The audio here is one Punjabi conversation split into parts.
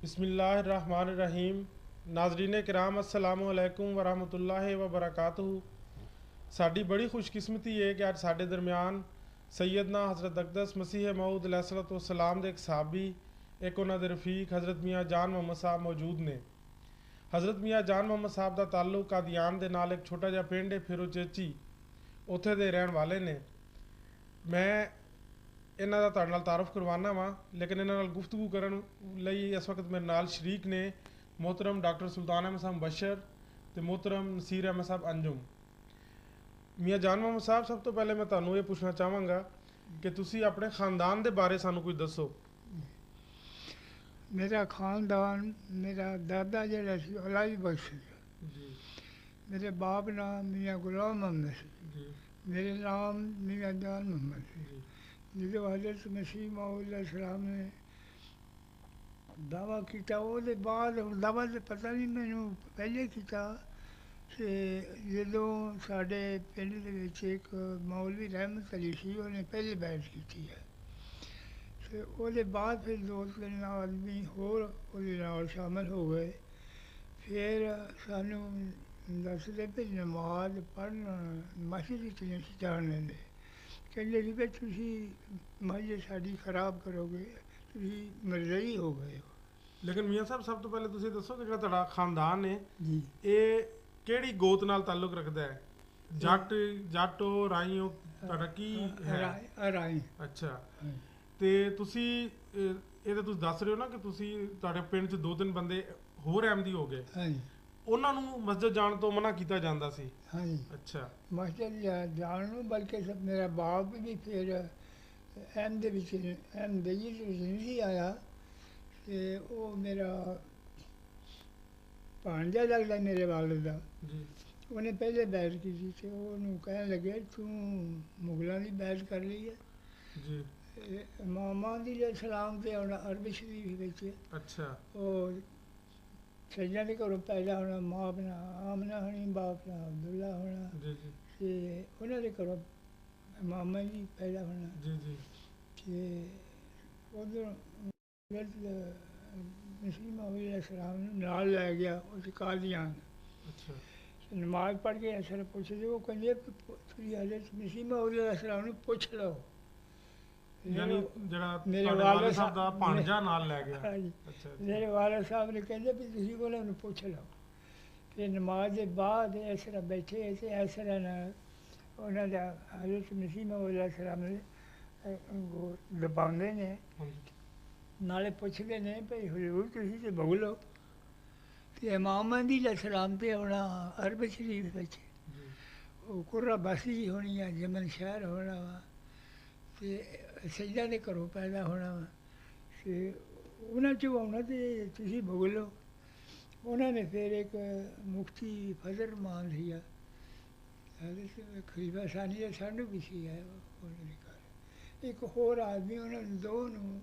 बिस्मिल्लाहिर्रहमानिर्रहीम। नाजरीन किराम अस्सलामु अलैकुम वरहमतुल्लाहि वबरकातुहू। साड़ी बड़ी खुशकिस्मती है कि अज साडे दरम्यान सैयदना हज़रत अक़दस मसीह मऊद अलैहिस्सलाम दे एक सहाबी एक उन्हां दे रफीक हज़रत मियाँ जान मोहम्मद साहब मौजूद ने। हज़रत मियाँ जान मोहम्मद साहब का ताल्लुक कादियान दे नाल एक छोटा जिहा पिंड है फिरो चेची, उत्थे दे रहण वाले ने। मैं इन्हां दा तुहाडे नाल तारुफ करवाना वा, लेकिन इन्हां नाल गुफ्तगू करन लई इस वक्त मेरे नाल शरीक ने मोहतरम डॉक्टर सुल्तान अहमद साहब बशर ते मोहतरम नसीर अहमद साहब अंजुम। मियाँ जान मोहम्मद साहब, सब तो पहले मैं तुहानू ये पुछना चाहांगा कि तुसी अपने खानदान दे बारे सानू कुछ दसो। मेरा खानदान, मेरा दादा जरा सी अलाई बख्श जी मेरे बाप नाम मियाँ गुलाम मोहम्मद सी, जी मेरे नाम मियाँ जान मोहम्मद सी। जी जो हज़रत मसीह मौद सलाम ने दावा किया वो बाद दावा तो पता नहीं मैनू पहले किया कि जो साढ़े पिंड दे विच एक मौलवी रहमत अली सी, उन्हें पहले बैठ की है। तो वो बाद फिर दो तीन आदमी होर शामिल हो गए। फिर सानू दसदे भी नमाज पढ़ना मस्जिद च नहीं जान देंदे, कहते सी भी तुसी मस्जिद साड़ी खराब करोगे, तुसी मरजई हो गए हो। लेकिन मियाँ साहब, सब तो पहले तुसी दसो कि जिहड़ा तुहाडा खानदान है जी ये किहड़ी गोत नाल ताल्लुक रखदा है? जट जाटो राईओ तुहाडा की है? राय अच्छा, ते तुसी ਇਹ ਤਾਂ ਤੁਸੀਂ ਦੱਸ ਰਹੇ ਹੋ ਨਾ ਕਿ ਤੁਸੀਂ ਤੁਹਾਡੇ ਪਿੰਡ 'ਚ ਦੋ ਤਿੰਨ ਬੰਦੇ ਹੋਰ ਅਹਿਮਦੀ ਹੋ ਗਏ, हाँ जी ਉਹਨਾਂ ਨੂੰ ਮਸਜਿਦ ਜਾਣ ਤੋਂ ਮਨਾ ਕੀਤਾ ਜਾਂਦਾ ਸੀ। हाँ जी ਅੱਛਾ मस्जिद जान बल्कि सब मेरा बाप भी फिर अहमदई नहीं आया। तो वो मेरा भांजा लगता मेरे वालद का, ਜੀ उन्हें पहले बैठ की थी। तो उन्होंने कहने लगे तू मुगलों की बैठ कर ली है। ਜੀ मामा दी सलाम ते आना अरबी शरीफ बिच ਅੱਛਾ ਉਹ ਸਈਆਂ ਦੇ ਘਰੋਂ ਪੈਦਾ ਹੋਣਾ, ਮਾਂ ਆਪਣਾ ਆਮਨਾ ਹੋਣੀ, ਬਾਪ ਆਪਣਾ ਅਬਦੁੱਲਾ ਹੋਣਾ, ਜੀ ਜੀ ਤੇ ਉਹਨਾਂ ਦੇ ਘਰੋਂ ਮਾਮਾ ਜੀ ਪੈਦਾ ਹੋਣਾ। ਜੀ ਜੀ ਤੇ ਉਧਰ ਮਸੀਹ ਮੌਲਾ ਸਲਾਮ ਨੂੰ ਨਾਲ ਲੈ ਗਿਆ ਉਹ ਕਾਦੀਆਂ। ਅੱਛਾ ਨਮਾਜ਼ ਪੜ੍ਹ ਕੇ ਅਸਰ ਪੁੱਛਦੇ, ਉਹ ਕਹਿੰਦੇ ਤੁਸੀਂ ਹਜ਼ਰਤ ਮਸੀਹ ਮੌਲਾ ਸਲਾਮ ਨੂੰ ਪੁੱਛ ਲਓ। ਯਾਨੀ ਜਿਹੜਾ ਮੇਰੇ ਤੁਹਾਡੇ ਵਾਲਿਦ ਵਾਲਿਦ ਸਾਹਿਬ ਦਾ ਸਾਹਿਬ ਭਾਣਜਾ ਨਾਲ ਲੈ ਗਿਆ। ਹਾਂਜੀ, ਅੱਛਾ ਮੇਰੇ ਵਾਲਦ ਸਾਹਿਬ ਨੇ ਕਹਿੰਦੇ ਵੀ ਤੁਸੀਂ ਉਹਨਾਂ ਨੂੰ ਪੁੱਛ ਲਓ। ਫਿਰ ਨਮਾਜ਼ ਦੇ ਬਾਅਦ ਇਸ ਤਰ੍ਹਾਂ ਬੈਠੇ ਤੇ ਇਸ ਤਰ੍ਹਾਂ ਨਾਲ ਉਹਨਾਂ ਦਾ ਹਜ਼ਰਤ ਮਸੀਹ ਮੌਲਾ ਸਲਾਮ ਨੇ ਦਬਾਉਂਦੇ ਨੇ, ਹਾਂਜੀ ਨਾਲੇ ਪੁੱਛਦੇ ਨੇ ਭਈ ਹਜ਼ੂਰ ਤੁਸੀਂ ਤੇ ਬੋਲ ਲਓ। ਤੇ ਇਮਾਮ ਮਹਿਦੀ ਸਲਾਮ ਤੇ ਆਉਣਾ ਅਰਬ ਸ਼ਰੀਫ ਵਿੱਚ, ਜੀ ਉਹ ਕੁर्रा ਬਸੀ ਹੋਣੀ ਆ, ਜਮਨ ਸ਼ਹਿਰ ਹੋਣਾ ਵਾ, ਤੇ ਸਈਦਾਂ ਦੇ ਘਰੋਂ ਪੈਦਾ ਹੋਣਾ ਵਾ। ਤੇ ਉਹਨਾਂ 'ਚੋਂ ਆਉਣਾ ਤੇ ਤੁਸੀਂ ਭੁਗ ਲਓ। ਉਹਨਾਂ ਨੇ ਫਿਰ ਇੱਕ ਮੁਫਤੀ ਫਜ਼ਲ ਰਹਿਮਾਨ ਸੀਗਾ, ਖਲੀਫਾ ਸਾਨੀ ਦਾ ਸਾਨੂੰ ਵੀ ਸੀਗਾ ਉਹਨਾਂ ਦੇ ਘਰ। ਇੱਕ ਹੋਰ ਆਦਮੀ ਉਹਨਾਂ ਨੂੰ ਦੋ ਨੂੰ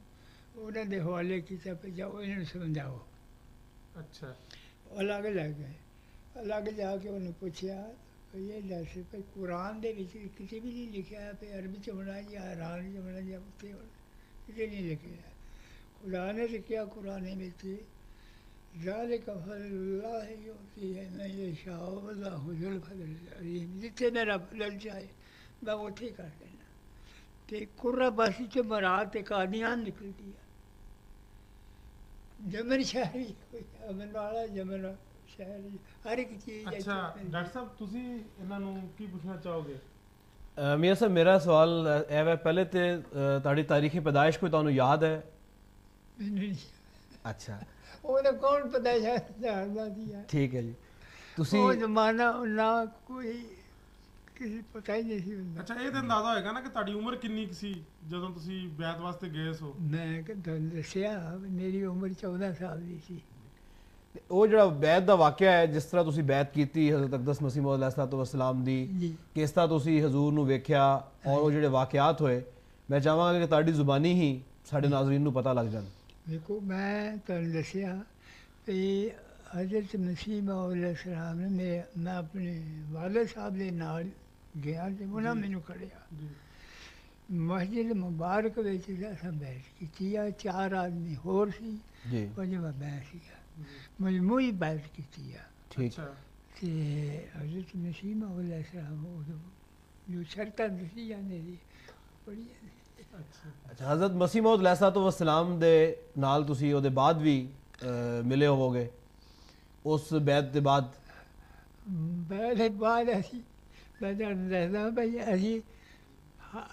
ਉਹਨਾਂ ਦੇ ਹਵਾਲੇ ਕੀਤਾ ਵੀ ਜਾਓ ਇਹਨਾਂ ਨੂੰ ਸਮਝਾਓ। ਅੱਛਾ ਅਲੱਗ ਲੱਗ ਗਏ। ਅਲੱਗ ਜਾ ਕੇ ਉਹਨੂੰ ਪੁੱਛਿਆ ਵੀ ਇਹ ਦੱਸ ਵੀ ਕੁਰਾਨ ਦੇ ਵਿੱਚ ਕਿਸੇ ਵੀ ਨਹੀਂ ਲਿਖਿਆ ਵੀ ਅਰਬੀ 'ਚ ਹੋਣਾ ਜਾਂ ਇਰਾਨ 'ਚ ਹੋਣਾ ਜਾਂ ਉੱਥੇ ਹੋਣਾ, ਕਿਤੇ ਨਹੀਂ ਲਿਖਿਆ। ਖੁਦਾ ਨੇ ਲਿਖਿਆ ਕੁਰਾਨ ਵਿੱਚ ज़ालिक फ़ज़लुल्लाह युअतीहि मन यशाअ वल्लाहु ज़ुल फ़ज़लिल अज़ीम। जिथे मेरा फजल चाहे मैं उत्थे कर देना। ते कुर्रा बसी च मराद ते कादियान निकलती है। जमन शहर ही कोई अमन वाला जमन शहर ही, हर एक चीज़ ਅੱਛਾ ਡਾਕਟਰ ਸਾਹਿਬ, ਤੁਸੀਂ ਇਹਨਾਂ ਨੂੰ ਕੀ ਪੁੱਛਣਾ ਚਾਹੋਗੇ? ਮੀਆਂ ਸਾਹਿਬ, ਮੇਰਾ ਸਵਾਲ ਇਹ ਹੈ, ਪਹਿਲੇ ਤੇ ਤੁਹਾਡੀ ਤਾਰੀਖੀ ਪੈਦਾਇਸ਼ ਕੋਈ ਤੁਹਾਨੂੰ ਯਾਦ ਹੈ? नहीं ਅੱਛਾ वो तो कौन पता जानता थी यार। ਠੀਕ ਹੈ ਜੀ। ਤੁਸੀਂ वो जमाना ना कोई किसी पता ही नहीं सी हुंदा। ਅੱਛਾ, ਇਹ ਤਾਂ ਅੰਦਾਜ਼ਾ ਹੋਏਗਾ ਨਾ ਕਿ ਤੁਹਾਡੀ ਉਮਰ ਕਿੰਨੀ ਕੁ ਸੀ ਜਦੋਂ ਤੁਸੀਂ ਬੈਤ ਵਾਸਤੇ ਗਏ ਸੋ? मैं कि तुहानू दस्सिया मेरी उम्र 14 साल की सी। ਉਹ ਜਿਹੜਾ ਬੈਤ ਦਾ ਵਾਕਿਆ ਹੈ, ਜਿਸ ਤਰ੍ਹਾਂ ਤੁਸੀਂ ਬੈਤ ਕੀਤੀ ਹਜ਼ਰਤ ਅਕਦਸ ਮਸੀਹ ਮੌਦ अलैहिस्सलाम ਦੀ, जी ਕਿਸ ਤਰ੍ਹਾਂ ਤੁਸੀਂ ਹਜ਼ੂਰ ਨੂੰ ਵੇਖਿਆ ਔਰ ਉਹ ਜਿਹੜੇ ਵਾਕਿਆਤ ਹੋਏ, ਮੈਂ ਚਾਹਾਂਗਾ ਕਿ ਤੁਹਾਡੀ ਜ਼ੁਬਾਨੀ ਹੀ ਸਾਡੇ ਨਾਜ਼ਰੀਨ ਨੂੰ ਪਤਾ ਲੱਗ ਜਾਣ। देखो मैं तुहानू दस्सिया कि हज़रत मसीह मौद सलाम ने मैं अपने वालिद साहब के नाल गया तो उन्हें मैनू खड़िया। ਜੀ ਮਸਜਿਦ ਮੁਬਾਰਕ ਵਿੱਚ ਅਸਾਂ ਬੈਠ ਕੀਤੀ ਆ, 4 ਆਦਮੀ ਹੋਰ ਸੀ, ਜੀ 5ਵਾਂ ਮੈਂ ਸੀਗਾ, ਮਜਮੂਈ ਬੈਠ ਕੀਤੀ ਆ। ਠੀਕ ਅੱਛਾ ਤੇ ਹਜ਼ਰਤ ਮਸੀਹ ਮੌਦ अलैहिस्सलाम ਉਦੋਂ ਜੋ ਸ਼ਰਤਾਂ ਦੱਸੀ ਜਾਂਦੇ ਸੀ ਬੜੀਆਂ ਨੇ। ਅੱਛਾ ਅੱਛਾ, ਹਜ਼ਰਤ ਮਸੀਹ ਮੌਦ अलैहिस्सलाम ਦੇ ਨਾਲ ਤੁਸੀਂ ਉਹਦੇ ਬਾਅਦ ਵੀ ਮਿਲੇ ਹੋਵੋਗੇ, ਉਸ ਬੈਤ ਦੇ ਬਾਅਦ? ਬੈਠੇ ਬਾਅਦ ਅਸੀਂ ਮੈਂ ਤੁਹਾਨੂੰ ਦੱਸਦਾ ਭਾਈ ਅਸੀਂ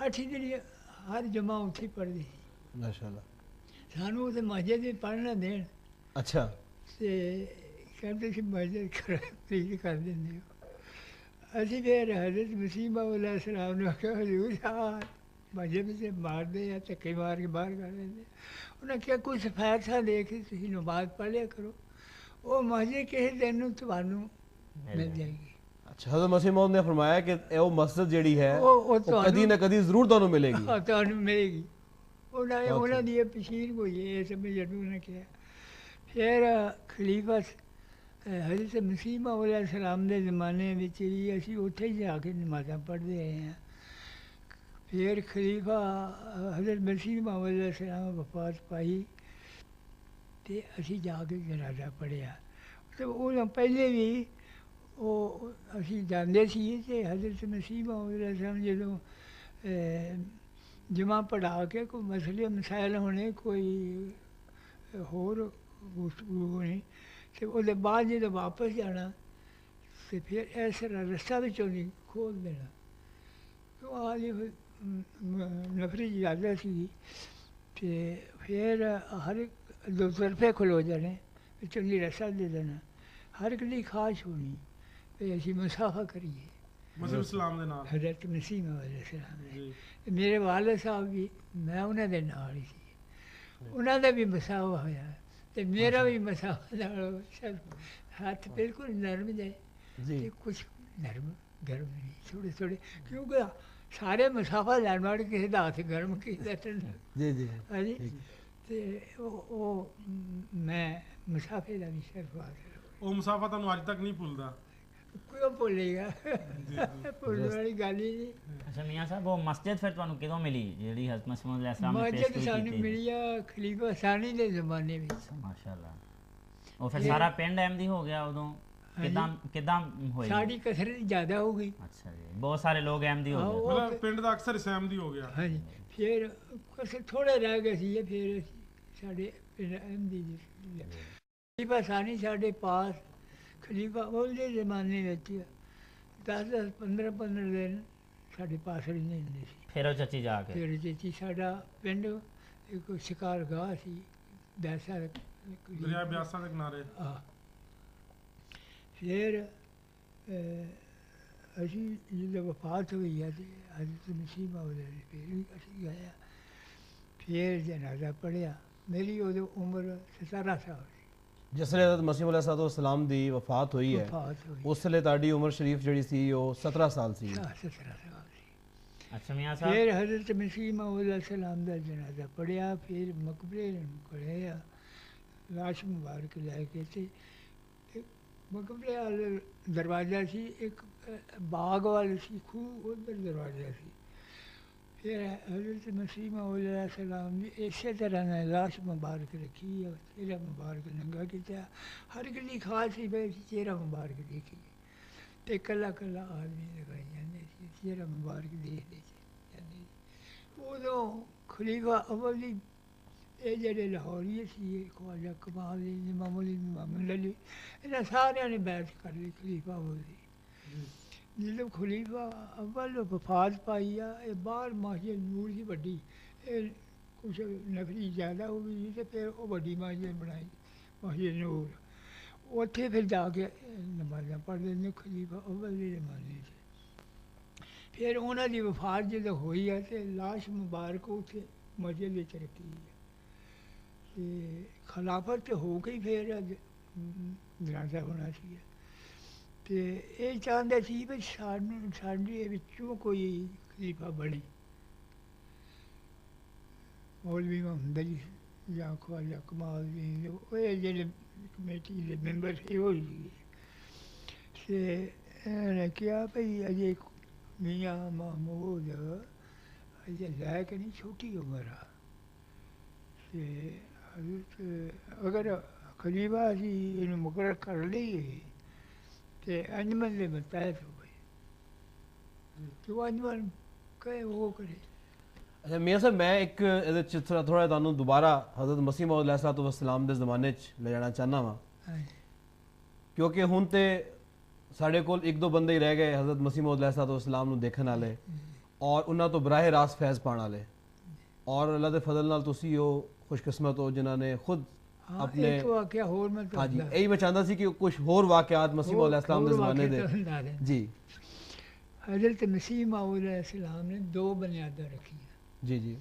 8 ਦਿਨ ਹਰ ਜਮਾ ਉੱਥੇ ਪੜ੍ਹਦੇ ਸੀ। ਮਾਸ਼ਾਅੱਲਾ। ਸਾਨੂੰ ਉੱਥੇ ਮਸਜਿਦ ਵਿੱਚ ਪੜ੍ਹਨਾ ਦੇਣ ਅੱਛਾ ਤੇ ਕਹਿੰਦੇ ਸੀ ਮਸਜਿਦ ਪਲੀਜ਼ ਕਰ ਦਿੰਦੇ ਹੋ। ਅਸੀਂ ਫਿਰ ਹਜ਼ਰਤ ਮਸੀਹ ਮੌਦ अलैहिस्सलाम ਨੂੰ ਆਖਿਆ ਹਜ਼ੂਰ ਸਾਹਿਬ ਮਸਜਿਦ ਵਿੱਚ ਮਾਰਦੇ ਆ, ਧੱਕੇ ਮਾਰ ਕੇ ਬਾਹਰ ਕਰ ਦਿੰਦੇ। ਉਹਨਾਂ ਕਿਹਾ ਕੋਈ ਸਫੈਦ ਸਾਂ ਦੇ ਕੇ ਤੁਸੀਂ ਨਮਾਜ਼ ਪੜ੍ਹ ਲਿਆ ਕਰੋ, ਉਹ ਮਸਜਿਦ ਕਿਸੇ ਦਿਨ ਨੂੰ ਤੁਹਾਨੂੰ ਮਿਲ ਜਾਏਗੀ। ਅੱਛਾ, ਹਜ਼ਰਤ ਮਸੀਹ ਮੌਦ ਨੇ ਫਰਮਾਇਆ ਕਿ ਇਹ ਉਹ ਮਸਜਿਦ ਜਿਹੜੀ ਹੈ ਉਹ ਉਹ ਕਦੀ ਨਾ ਕਦੀ ਜ਼ਰੂਰ ਤੁਹਾਨੂੰ ਮਿਲੇਗੀ। ਤੁਹਾਨੂੰ ਮਿਲੇਗੀ। ਉਹਨਾਂ ਦੀ ਇਹ ਪਸ਼ੀਰ ਕੋਈ ਇਹ ਸਮਝ ਜਰੂਰ ਨੇ ਕਿਹਾ। ਫਿਰ ਖਲੀਫਾ ਹਜ਼ਰਤ ਮਸੀਹ ਮੌਦ अलैहिस्सलाम ਦੇ ਜ਼ਮਾਨੇ ਵਿੱਚ ਵੀ ਅਸੀਂ ਉੱਥੇ ਹੀ ਜਾ ਕੇ ਨਮਾਜ਼ਾਂ ਪੜ੍ਹਦੇ ਆਏ ਹਾਂ। ਫਿਰ ਖਲੀਫਾ ਹਜ਼ਰਤ ਮਸੀਹ ਮੌਦ अलैहिस्सलाम ਵਫਾਤ ਪਾਈ ਤੇ ਅਸੀਂ ਜਾ ਕੇ ਜਨਾਜ਼ਾ ਪੜ੍ਹਿਆ। ਤੇ ਉਹ ਪਹਿਲੇ ਵੀ ਉਹ ਅਸੀਂ ਜਾਂਦੇ ਸੀ ਤੇ ਹਜ਼ਰਤ ਮਸੀਹ ਮੌਦ अलैहिस्सलाम ਜਦੋਂ ਜਮਾ ਪੜ੍ਹਾ ਕੇ ਕੋਈ ਮਸਲੇ ਮਸਾਇਲ ਹੋਣੇ, ਕੋਈ ਹੋਰ ਗੁਫ਼ਤਗੂ ਹੋਣੀ, ਤੇ ਉਹਦੇ ਬਾਅਦ ਜਦੋਂ ਵਾਪਸ ਜਾਣਾ ਤੇ ਫਿਰ ਇਸ ਤਰ੍ਹਾਂ ਰਸਤਾ ਵਿੱਚੋਂ ਨਹੀਂ ਖੋਲ੍ਹ ਦੇਣਾ। ਉਹ ਆਲੀ ਨਫਰੀ ਜ਼ਿਆਦਾ ਸੀ ਤੇ ਫਿਰ ਹਰ ਇੱਕ ਦੋ ਤਰਫੇ ਖਲੋ ਜਾਣੇ, ਵਿੱਚੋਂ ਦੀ ਰਸਤਾ ਦੇ ਦੇਣਾ। ਹਰ ਇੱਕ ਦੀ ਖਾਸ਼ ਹੋਣੀ ਵੀ ਅਸੀਂ ਮੁਸਾਫਾ ਕਰੀਏ ਮਸੀਹ ਇਸਲਾਮ ਦੇ ਨਾਲ। ਹਜ਼ਰਤ ਮਸੀਹ ਮੌਦ अलैहिस्सलाम ਜੀ ਮੇਰੇ ਵਾਲਦ ਸਾਹਿਬ ਵੀ ਮੈਂ ਉਹਨਾਂ ਦੇ ਨਾਲ ਹੀ ਸੀ, ਉਹਨਾਂ ਦਾ ਵੀ ਮਸਾਵਾ ਹੋਇਆ ਤੇ ਮੇਰਾ ਵੀ ਮਸਾਵਾ ਨਾਲ ਹੱਥ ਬਿਲਕੁਲ ਨਰਮ ਜੇ ਜੀ ਤੇ ਕੁਛ ਨਰਮ ਗਰਮ ਨਹੀਂ, ਥੋੜ੍ਹੇ ਥੋੜ੍ਹੇ, ਕਿਉਂਕਿ ਸਾਰੇ ਮਸਾਫਾ ਲੈਣ ਵਾਲੇ ਕਿਸੇ ਦਾ ਹੱਥ ਗਰਮ ਕਿਸੇ ਦਾ ਠੰਡਾ। ਜੀ ਜੀ ਹਾਂਜੀ ਤੇ ਉਹ ਮੈਂ ਮੁਸਾਫੇ ਦਾ ਵੀ ਸਿਰਫ ਹਾਜ਼ਰ ਉਹ ਮੁਸਾਫਾ ਤੁਹਾਨੂੰ ਅੱਜ ਤੱਕ ਨਹੀਂ ਭੁੱਲਦਾ? ਕੋਈ ਭੁੱਲੇਗਾ, ਭੁੱਲਣ ਵਾਲੀ ਗੱਲ ਹੀ ਨਹੀਂ। ਅੱਛਾ ਮੀਆਂ ਸਾਹਿਬ, ਉਹ ਮਸਜਿਦ ਫਿਰ ਤੁਹਾਨੂੰ ਕਦੋਂ ਮਿਲੀ ਜਿਹੜੀ ਹਜ਼ਰਤ ਮਸੀਹ ਮੌਦ अलैहिस्सलाम ਨੇ ਮਸਜਿਦ ਪੇਸ਼ ਸਾਨੂੰ ਕੀਤੀ? ਮਿਲੀ ਆ ਖਲੀਫਾ ਸਾਨੀ ਦੇ ਜ਼ਮਾਨੇ ਵਿੱਚ। ਮਾਸ਼ਾਅੱਲਾ। ਉਹ ਫਿਰ ਸਾਰਾ ਪਿੰਡ ਅਹਿਮਦੀ ਹੋ ਗਿਆ ਉਦੋਂ? ਕਿਦਾਂ ਹੋਈ? ਸਾਡੀ ਕਸਰਤ ਜ਼ਿਆਦਾ ਹੋ ਗਈ। ਅੱਛਾ ਜੀ, ਬਹੁਤ ਸਾਰੇ ਲੋਕ ਅਹਿਮਦੀ ਹੋ ਗਏ। ਮਤਲਬ ਪਿੰਡ ਦਾ ਅਕਸਰ ਇਸਲਾਮਦੀ ਹੋ ਗਿਆ। ਹਾਂਜੀ ਫਿਰ ਕਸਰ ਥੋੜ੍ਹੇ ਰਹਿ ਗਏ ਸੀ ਫਿਰ ਸਾਡੇ ਪਿੰਡ ਅਹਿਮਦੀ ਜੀ। ਖਲੀਫਾ ਸਾਨੀ ਸਾਡੇ ਪਾਸ ਖਲੀਫਾ ਉਹਦੇ ਜ਼ਮਾਨੇ ਵਿੱਚ 10-10 15-15 ਦਿਨ ਸਾਡੇ ਪਾਸ ਰਹਿੰਦੇ ਹੁੰਦੇ ਸੀ। ਫਿਰ ਉਹ ਚੱਚੀ ਜਾ ਕੇ ਫਿਰ ਜੀ ਸਾਡਾ ਪਿੰਡ ਇੱਕ ਸ਼ਿਕਾਰਗਾਹ ਸੀ, ਬਿਆਸਾ ਦਰਿਆ ਬਿਆਸਾ ਦੇ ਕਿਨਾਰੇ। ਫਿਰ ਅਸੀਂ ਜਦੋਂ ਵਫਾਤ ਹੋਈ ਹੈ ਤੇ ਹਜ਼ਰਤ ਮਸੀਹ ਮੌਦ ਦੀ ਫਿਰ ਵੀ ਅਸੀਂ ਗਏ। ਫਿਰ ਜਨਾਜ਼ਾ ਪੜ੍ਹਿਆ। ਮੇਰੀ ਉਦੋਂ ਉਮਰ 17 ਸਾਲ ਸੀ। ਜਿਸ ਵੇਲੇ ਹਜ਼ਰਤ ਮਸੀਹ ਮੌਦ अलैहिस्सलाम ਦੀ ਵਫਾਤ ਹੋਈ ਹੈ ਵਫਾਤ ਹੋਈ ਉਸ ਵੇਲੇ ਤੁਹਾਡੀ ਉਮਰ ਸ਼ਰੀਫ ਜਿਹੜੀ ਸੀ ਉਹ 17 ਸਾਲ ਸੀ। 17 ਸਾਲ ਸੀ। ਅੱਛਾ ਮੀਆਂ ਸਾਹਿਬ, ਫਿਰ ਹਜ਼ਰਤ ਮਸੀਹ ਮੌਦ अलैहिस्सलाम ਦਾ ਜਨਾਜ਼ਾ ਪੜ੍ਹਿਆ। ਫਿਰ ਮਕਬਰੇ ਨੂੰ ਪੜ੍ਹਿਆ, ਲਾਸ਼ ਮੁਬਾਰਕ ਲੈ ਕੇ ਤੇ ਮਕਬਰੇ ਵਾਲੇ ਦਰਵਾਜ਼ਾ ਸੀ, ਇੱਕ ਬਾਗ ਵਾਲ ਸੀ, ਖੂਹ ਉੱਧਰ ਦਰਵਾਜ਼ਾ ਸੀ। ਫਿਰ ਹਜ਼ਰਤ ਮਸੀਹ ਮੌਦ अलैहिस्सलाम ਨੇ ਇਸੇ ਤਰ੍ਹਾਂ ਨਾਲ ਲਾਸ਼ ਮੁਬਾਰਕ ਰੱਖੀ, ਚਿਹਰਾ ਮੁਬਾਰਕ ਨੰਗਾ ਕੀਤਾ। ਹਰ ਇੱਕ ਦੀ ਖਾਸ ਸੀ ਵੀ ਅਸੀਂ ਚਿਹਰਾ ਮੁਬਾਰਕ ਦੇਖੀਏ ਤੇ ਇਕੱਲਾ ਇਕੱਲਾ ਆਦਮੀ ਲਗਾਈ ਜਾਂਦੇ ਸੀ, ਚਿਹਰਾ ਮੁਬਾਰਕ ਦੇਖਦੇ ਜਾਂਦੇ ਸੀ। ਉਦੋਂ ਖਲੀਫਾ ਅਵਲ ਦੀ ਇਹ ਜਿਹੜੇ ਲਾਹੌਰੀ ਸੀ, ਖਵਾਜਾ ਕਮਾਲ ਜੀ, ਮਾਮੂਲੀ ਮੁਹੰਮਦ ਅਲੀ, ਇਹਨਾਂ ਸਾਰਿਆਂ ਨੇ ਬੈਠ ਕਰ ਲਈ ਖਲੀਫਾ ਅਵਲ ਦੀ। ਜਦੋਂ ਖਲੀਫਾ ਅਵਲ ਵਫਾਤ ਪਾਈ ਆ, ਇਹ ਬਾਹਰ ਮਸਜਿਦ ਨੂਰ ਸੀ ਵੱਡੀ, ਇਹ ਕੁਛ ਨਫਰੀ ਜ਼ਿਆਦਾ ਹੋ ਗਈ ਤੇ ਫਿਰ ਉਹ ਵੱਡੀ ਮਸਜਿਦ ਬਣਾਈ, ਮਸਜਿਦ ਨੂਰ। ਉੱਥੇ ਫਿਰ ਜਾ ਕੇ ਨਮਾਜ਼ਾਂ ਪੜ੍ਹਦੇ ਨੇ ਖਲੀਫਾ ਅਵਲ ਦੇ ਜ਼ਮਾਨੇ 'ਚ। ਫਿਰ ਉਹਨਾਂ ਦੀ ਵਫਾਤ ਜਦੋਂ ਹੋਈ ਹੈ ਤੇ ਲਾਸ਼ ਮੁਬਾਰਕ ਉੱਥੇ ਮਸਜਿਦ ਵਿੱਚ ਰੱਖੀ ਹੈ ਤੇ ਖਿਲਾਫਤ ਹੋ ਗਈ। ਫਿਰ ਜਨਾਜ਼ਾ ਹੋਣਾ ਸੀ ਤੇ ਇਹ ਚਾਹੁੰਦੇ ਸੀ ਵੀ ਸਾਡੇ ਵਿੱਚੋਂ ਕੋਈ ਖਲੀਫਾ ਬਣੇ। ਮੌਲਵੀ ਮੁਹੰਮਦ ਅਲੀ ਜਾਂ ਖਵਾਜਾ ਕਮਾਲ ਜੀ, ਇਹ ਜਿਹੜੇ ਕਮੇਟੀ ਦੇ ਮੈਂਬਰ ਸੀ ਉਹ ਸੀ। ਤੇ ਇਹਨੇ ਕਿਹਾ ਭਈ ਅਜੇ ਮੀਆਂ ਮਹਮੂਦ ਅਜੇ ਲਾਇਕ ਨਹੀਂ, ਛੋਟੀ ਉਮਰ ਆ। ਤੇ ਹਜ਼ਰਤ ਅਗਰ ਖਲੀਫਾ ਅਸੀਂ ਇਹਨੂੰ ਮੁਕਰਰ ਕਰ ਲਈਏ ਤੇ ਅੰਜਮਨ ਦੇ ਮੁਤਾਹਿਦ ਹੋਵੇ, ਜੋ ਅੰਜਮਨ ਕਹੇ ਉਹ ਕਰੇ। ਅੱਛਾ ਮੀਆਂ ਸਾਹਿਬ, ਮੈਂ ਇੱਕ ਇਹਦੇ 'ਚ ਥੋੜ੍ਹਾ ਤੁਹਾਨੂੰ ਦੁਬਾਰਾ ਹਜ਼ਰਤ ਮਸੀਹ ਮੌਊਦ अलैहिस्सलातु वस्सलाम ਦੇ ਜ਼ਮਾਨੇ 'ਚ ਲੈ ਜਾਣਾ ਚਾਹੁੰਦਾ ਵਾਂ, ਹਾਂਜੀ ਕਿਉਂਕਿ ਹੁਣ ਤੇ ਸਾਡੇ ਕੋਲ ਇੱਕ ਦੋ ਬੰਦੇ ਹੀ ਰਹਿ ਗਏ ਹਜ਼ਰਤ ਮਸੀਹ ਮੌਊਦ अलैहिस्सलातु वस्सलाम ਨੂੰ ਦੇਖਣ ਵਾਲੇ ਔਰ ਉਹਨਾਂ ਤੋਂ ਬਰਾਹ ਰਾਸਤ ਫੈਜ਼ ਪਾਉਣ ਵਾਲੇ, ਔਰ ਅੱਲਾ ਦੇ ਫਜ਼ਲ ਨਾਲ ਤੁਸੀਂ ਉਹ ਖੁਸ਼ਕਿਸਮਤ ਹੋ ਜਿਨ੍ਹਾਂ ਨੇ ਖੁਦ ਆਪਣੇ ਇੱਕ ਵਾਕਿਆ ਹੋਰ ਮੈਂ ਹਾਂਜੀ ਤੁਹਾਨੂੰ ਇਹੀ ਮੈਂ ਚਾਹੁੰਦਾ ਸੀ ਕਿ ਕੁਝ ਹੋਰ ਵਾਕਿਆਤ ਮਸੀਹ ਮੌਊਦ अलैहिस्सलाम ਦੇ ਜ਼ਮਾਨੇ ਦੇ। ਜੀ हज़रत मसीह मौऊद अलैहिस्सलाम ने दो बुनियादें रखी हैं। जी जी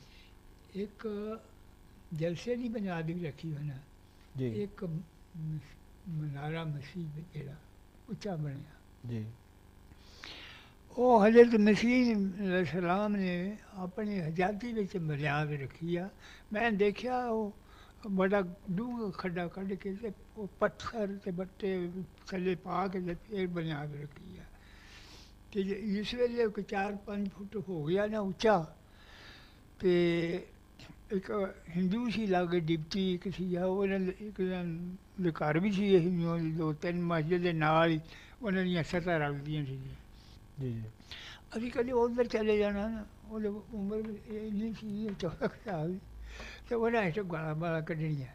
एक जलसे की बुनियाद भी रखी है ना, जी एक मनारा मसीह जेड़ा उच्चा बनया, जी वो हज़रत मसीह अलैहिस्सलाम ने अपनी आज़ादी विच बुनियाद रखी आ। मैं देखा वो बड़ा डूंगा खड्डा कढ़ के ते वो पत्थर ते बट्टे थले पा के ते फिर बुनियाद रखी है। कि जिस वेले 4-5 फुट हो गया ना उच्चा, तो एक हिंदू सी लागे डिप्टी एक सी एक घर भी सी हिंदुओं की 2-3 मस्जिद के नाल ही उन्होंने दियां सत्तां रलदियां सी। जी जी अभी कभी उधर चले जाना ना, वो उम्र इन्नी सी 14 साल, तो उन्हें ऐसे गाला बाला कढ़नियां।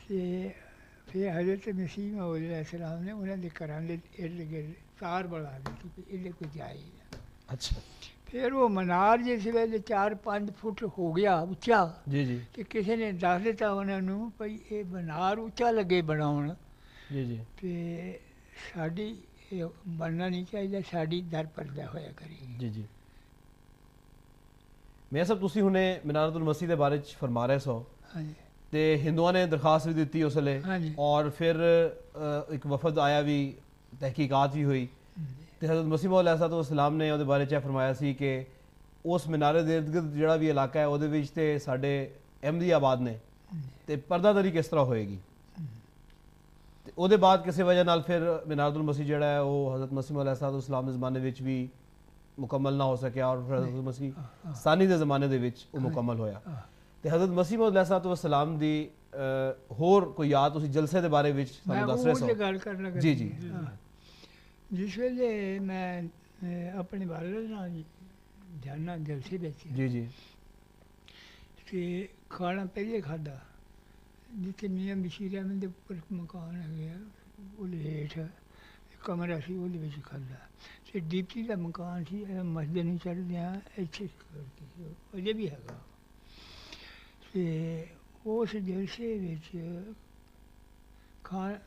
ते फिर हज़रत मसीह मौऊद अलैहिस्सलाम ने उन्होंने घरां दे इर्द गिर्द तार बना दी कि इधर कोई जाए ना। अच्छा फिर वो मनार जिस वेले 4-5 फुट हो गया उच्चा, जी जी तो किसी ने दस दिता उन्होंने भई ये मनार उच्चा लगे बनाउण, जी जी ते साडी बनना नहीं चाहिए, साडी दर पर्दा होया करेगी। जी जी ਮੈਂ ਸਭ ਤੁਸੀਂ ਹੁਣੇ ਮਿਨਾਰਤੁਲ ਮਸੀਹ ਦੇ ਬਾਰੇ ਚ ਫਰਮਾ ਰਹੇ ਸੋ ਹਾਂਜੀ ਤੇ ਹਿੰਦੂਆਂ ਨੇ ਦਰਖਾਸਤ ਵੀ ਦਿੱਤੀ ਉਸ ਵੇਲੇ ਹਾਂਜੀ ਔਰ ਫਿਰ ਇੱਕ ਵਫਦ ਆਇਆ ਵੀ ਤਹਿਕੀਕਾਤ ਵੀ ਹੋਈ ਤੇ ਹਜ਼ਰਤ ਮਸੀਹ ਮੌਊਦ अलैहिस्सलाम ਨੇ ਉਹਦੇ ਬਾਰੇ ਚ ਇਹ ਫਰਮਾਇਆ ਸੀ ਕਿ ਉਸ ਮਿਨਾਰੇ ਦੇ ਇਰਦ ਗਿਰਦ ਜਿਹੜਾ ਵੀ ਇਲਾਕਾ ਹੈ ਉਹਦੇ ਵਿੱਚ ਤੇ ਸਾਡੇ ਅਹਿਮਦੀ ਆਬਾਦ ਨੇ ਤੇ ਪਰਦਾਦਾਰੀ ਕਿਸ ਤਰ੍ਹਾਂ ਹੋਏਗੀ। ਤੇ ਉਹਦੇ ਬਾਅਦ ਕਿਸੇ ਵਜ੍ਹਾ ਨਾਲ ਫਿਰ ਮਿਨਾਰਤੁਲ ਮਸੀਹ ਜਿਹੜਾ ਹੈ ਉਹ ਹਜ਼ਰਤ ਮਸੀਹ ਮੌਊਦ अलैहिस्सलाम ਦੇ ਜ਼ਮਾਨੇ ਵਿੱਚ ਵੀ ਮੁਕੰਮਲ ਨਾ ਹੋ ਸਕਿਆ ਔਰ ਫਿਰ ਹਜ਼ਰਤ ਮਸੀਹ ਸਾਨੀ ਦੇ ਜ਼ਮਾਨੇ ਦੇ ਵਿੱਚ ਉਹ ਮੁਕੰਮਲ ਹੋਇਆ। ਤੇ ਹਜ਼ਰਤ ਮਸੀਹ ਮੌਊਦ अलैहिस्सलाम ਦੀ ਹੋਰ ਕੋਈ ਯਾਦ ਤੁਸੀਂ ਜਲਸੇ ਦੇ ਬਾਰੇ ਵਿੱਚ मैं ਸਾਨੂੰ ਦੱਸ ਰਹੇ वो ਸੋ। गल करना जी, जी। जिस वेले मैं अपने वाले नाल जाना जलसे बेच जी जी ते खाना पहले खादा जिथे मियाँ बशीर अहमद दे उपर मकान है ਉਹਦੇ ਹੇਠ ਕਮਰਾ ਸੀ ਉਹਦੇ ਵਿੱਚ ਖਾਦਾ ਤੇ ਡੀਪੀ ਦਾ ਮਕਾਨ ਸੀ ਮਸਜਿਦ ਨੂੰ ਚੜ੍ਹਦਿਆਂ ਇੱਥੇ ਅਜੇ ਵੀ ਹੈਗਾ। ਤੇ ਉਸ ਜਲਸੇ ਵਿੱਚ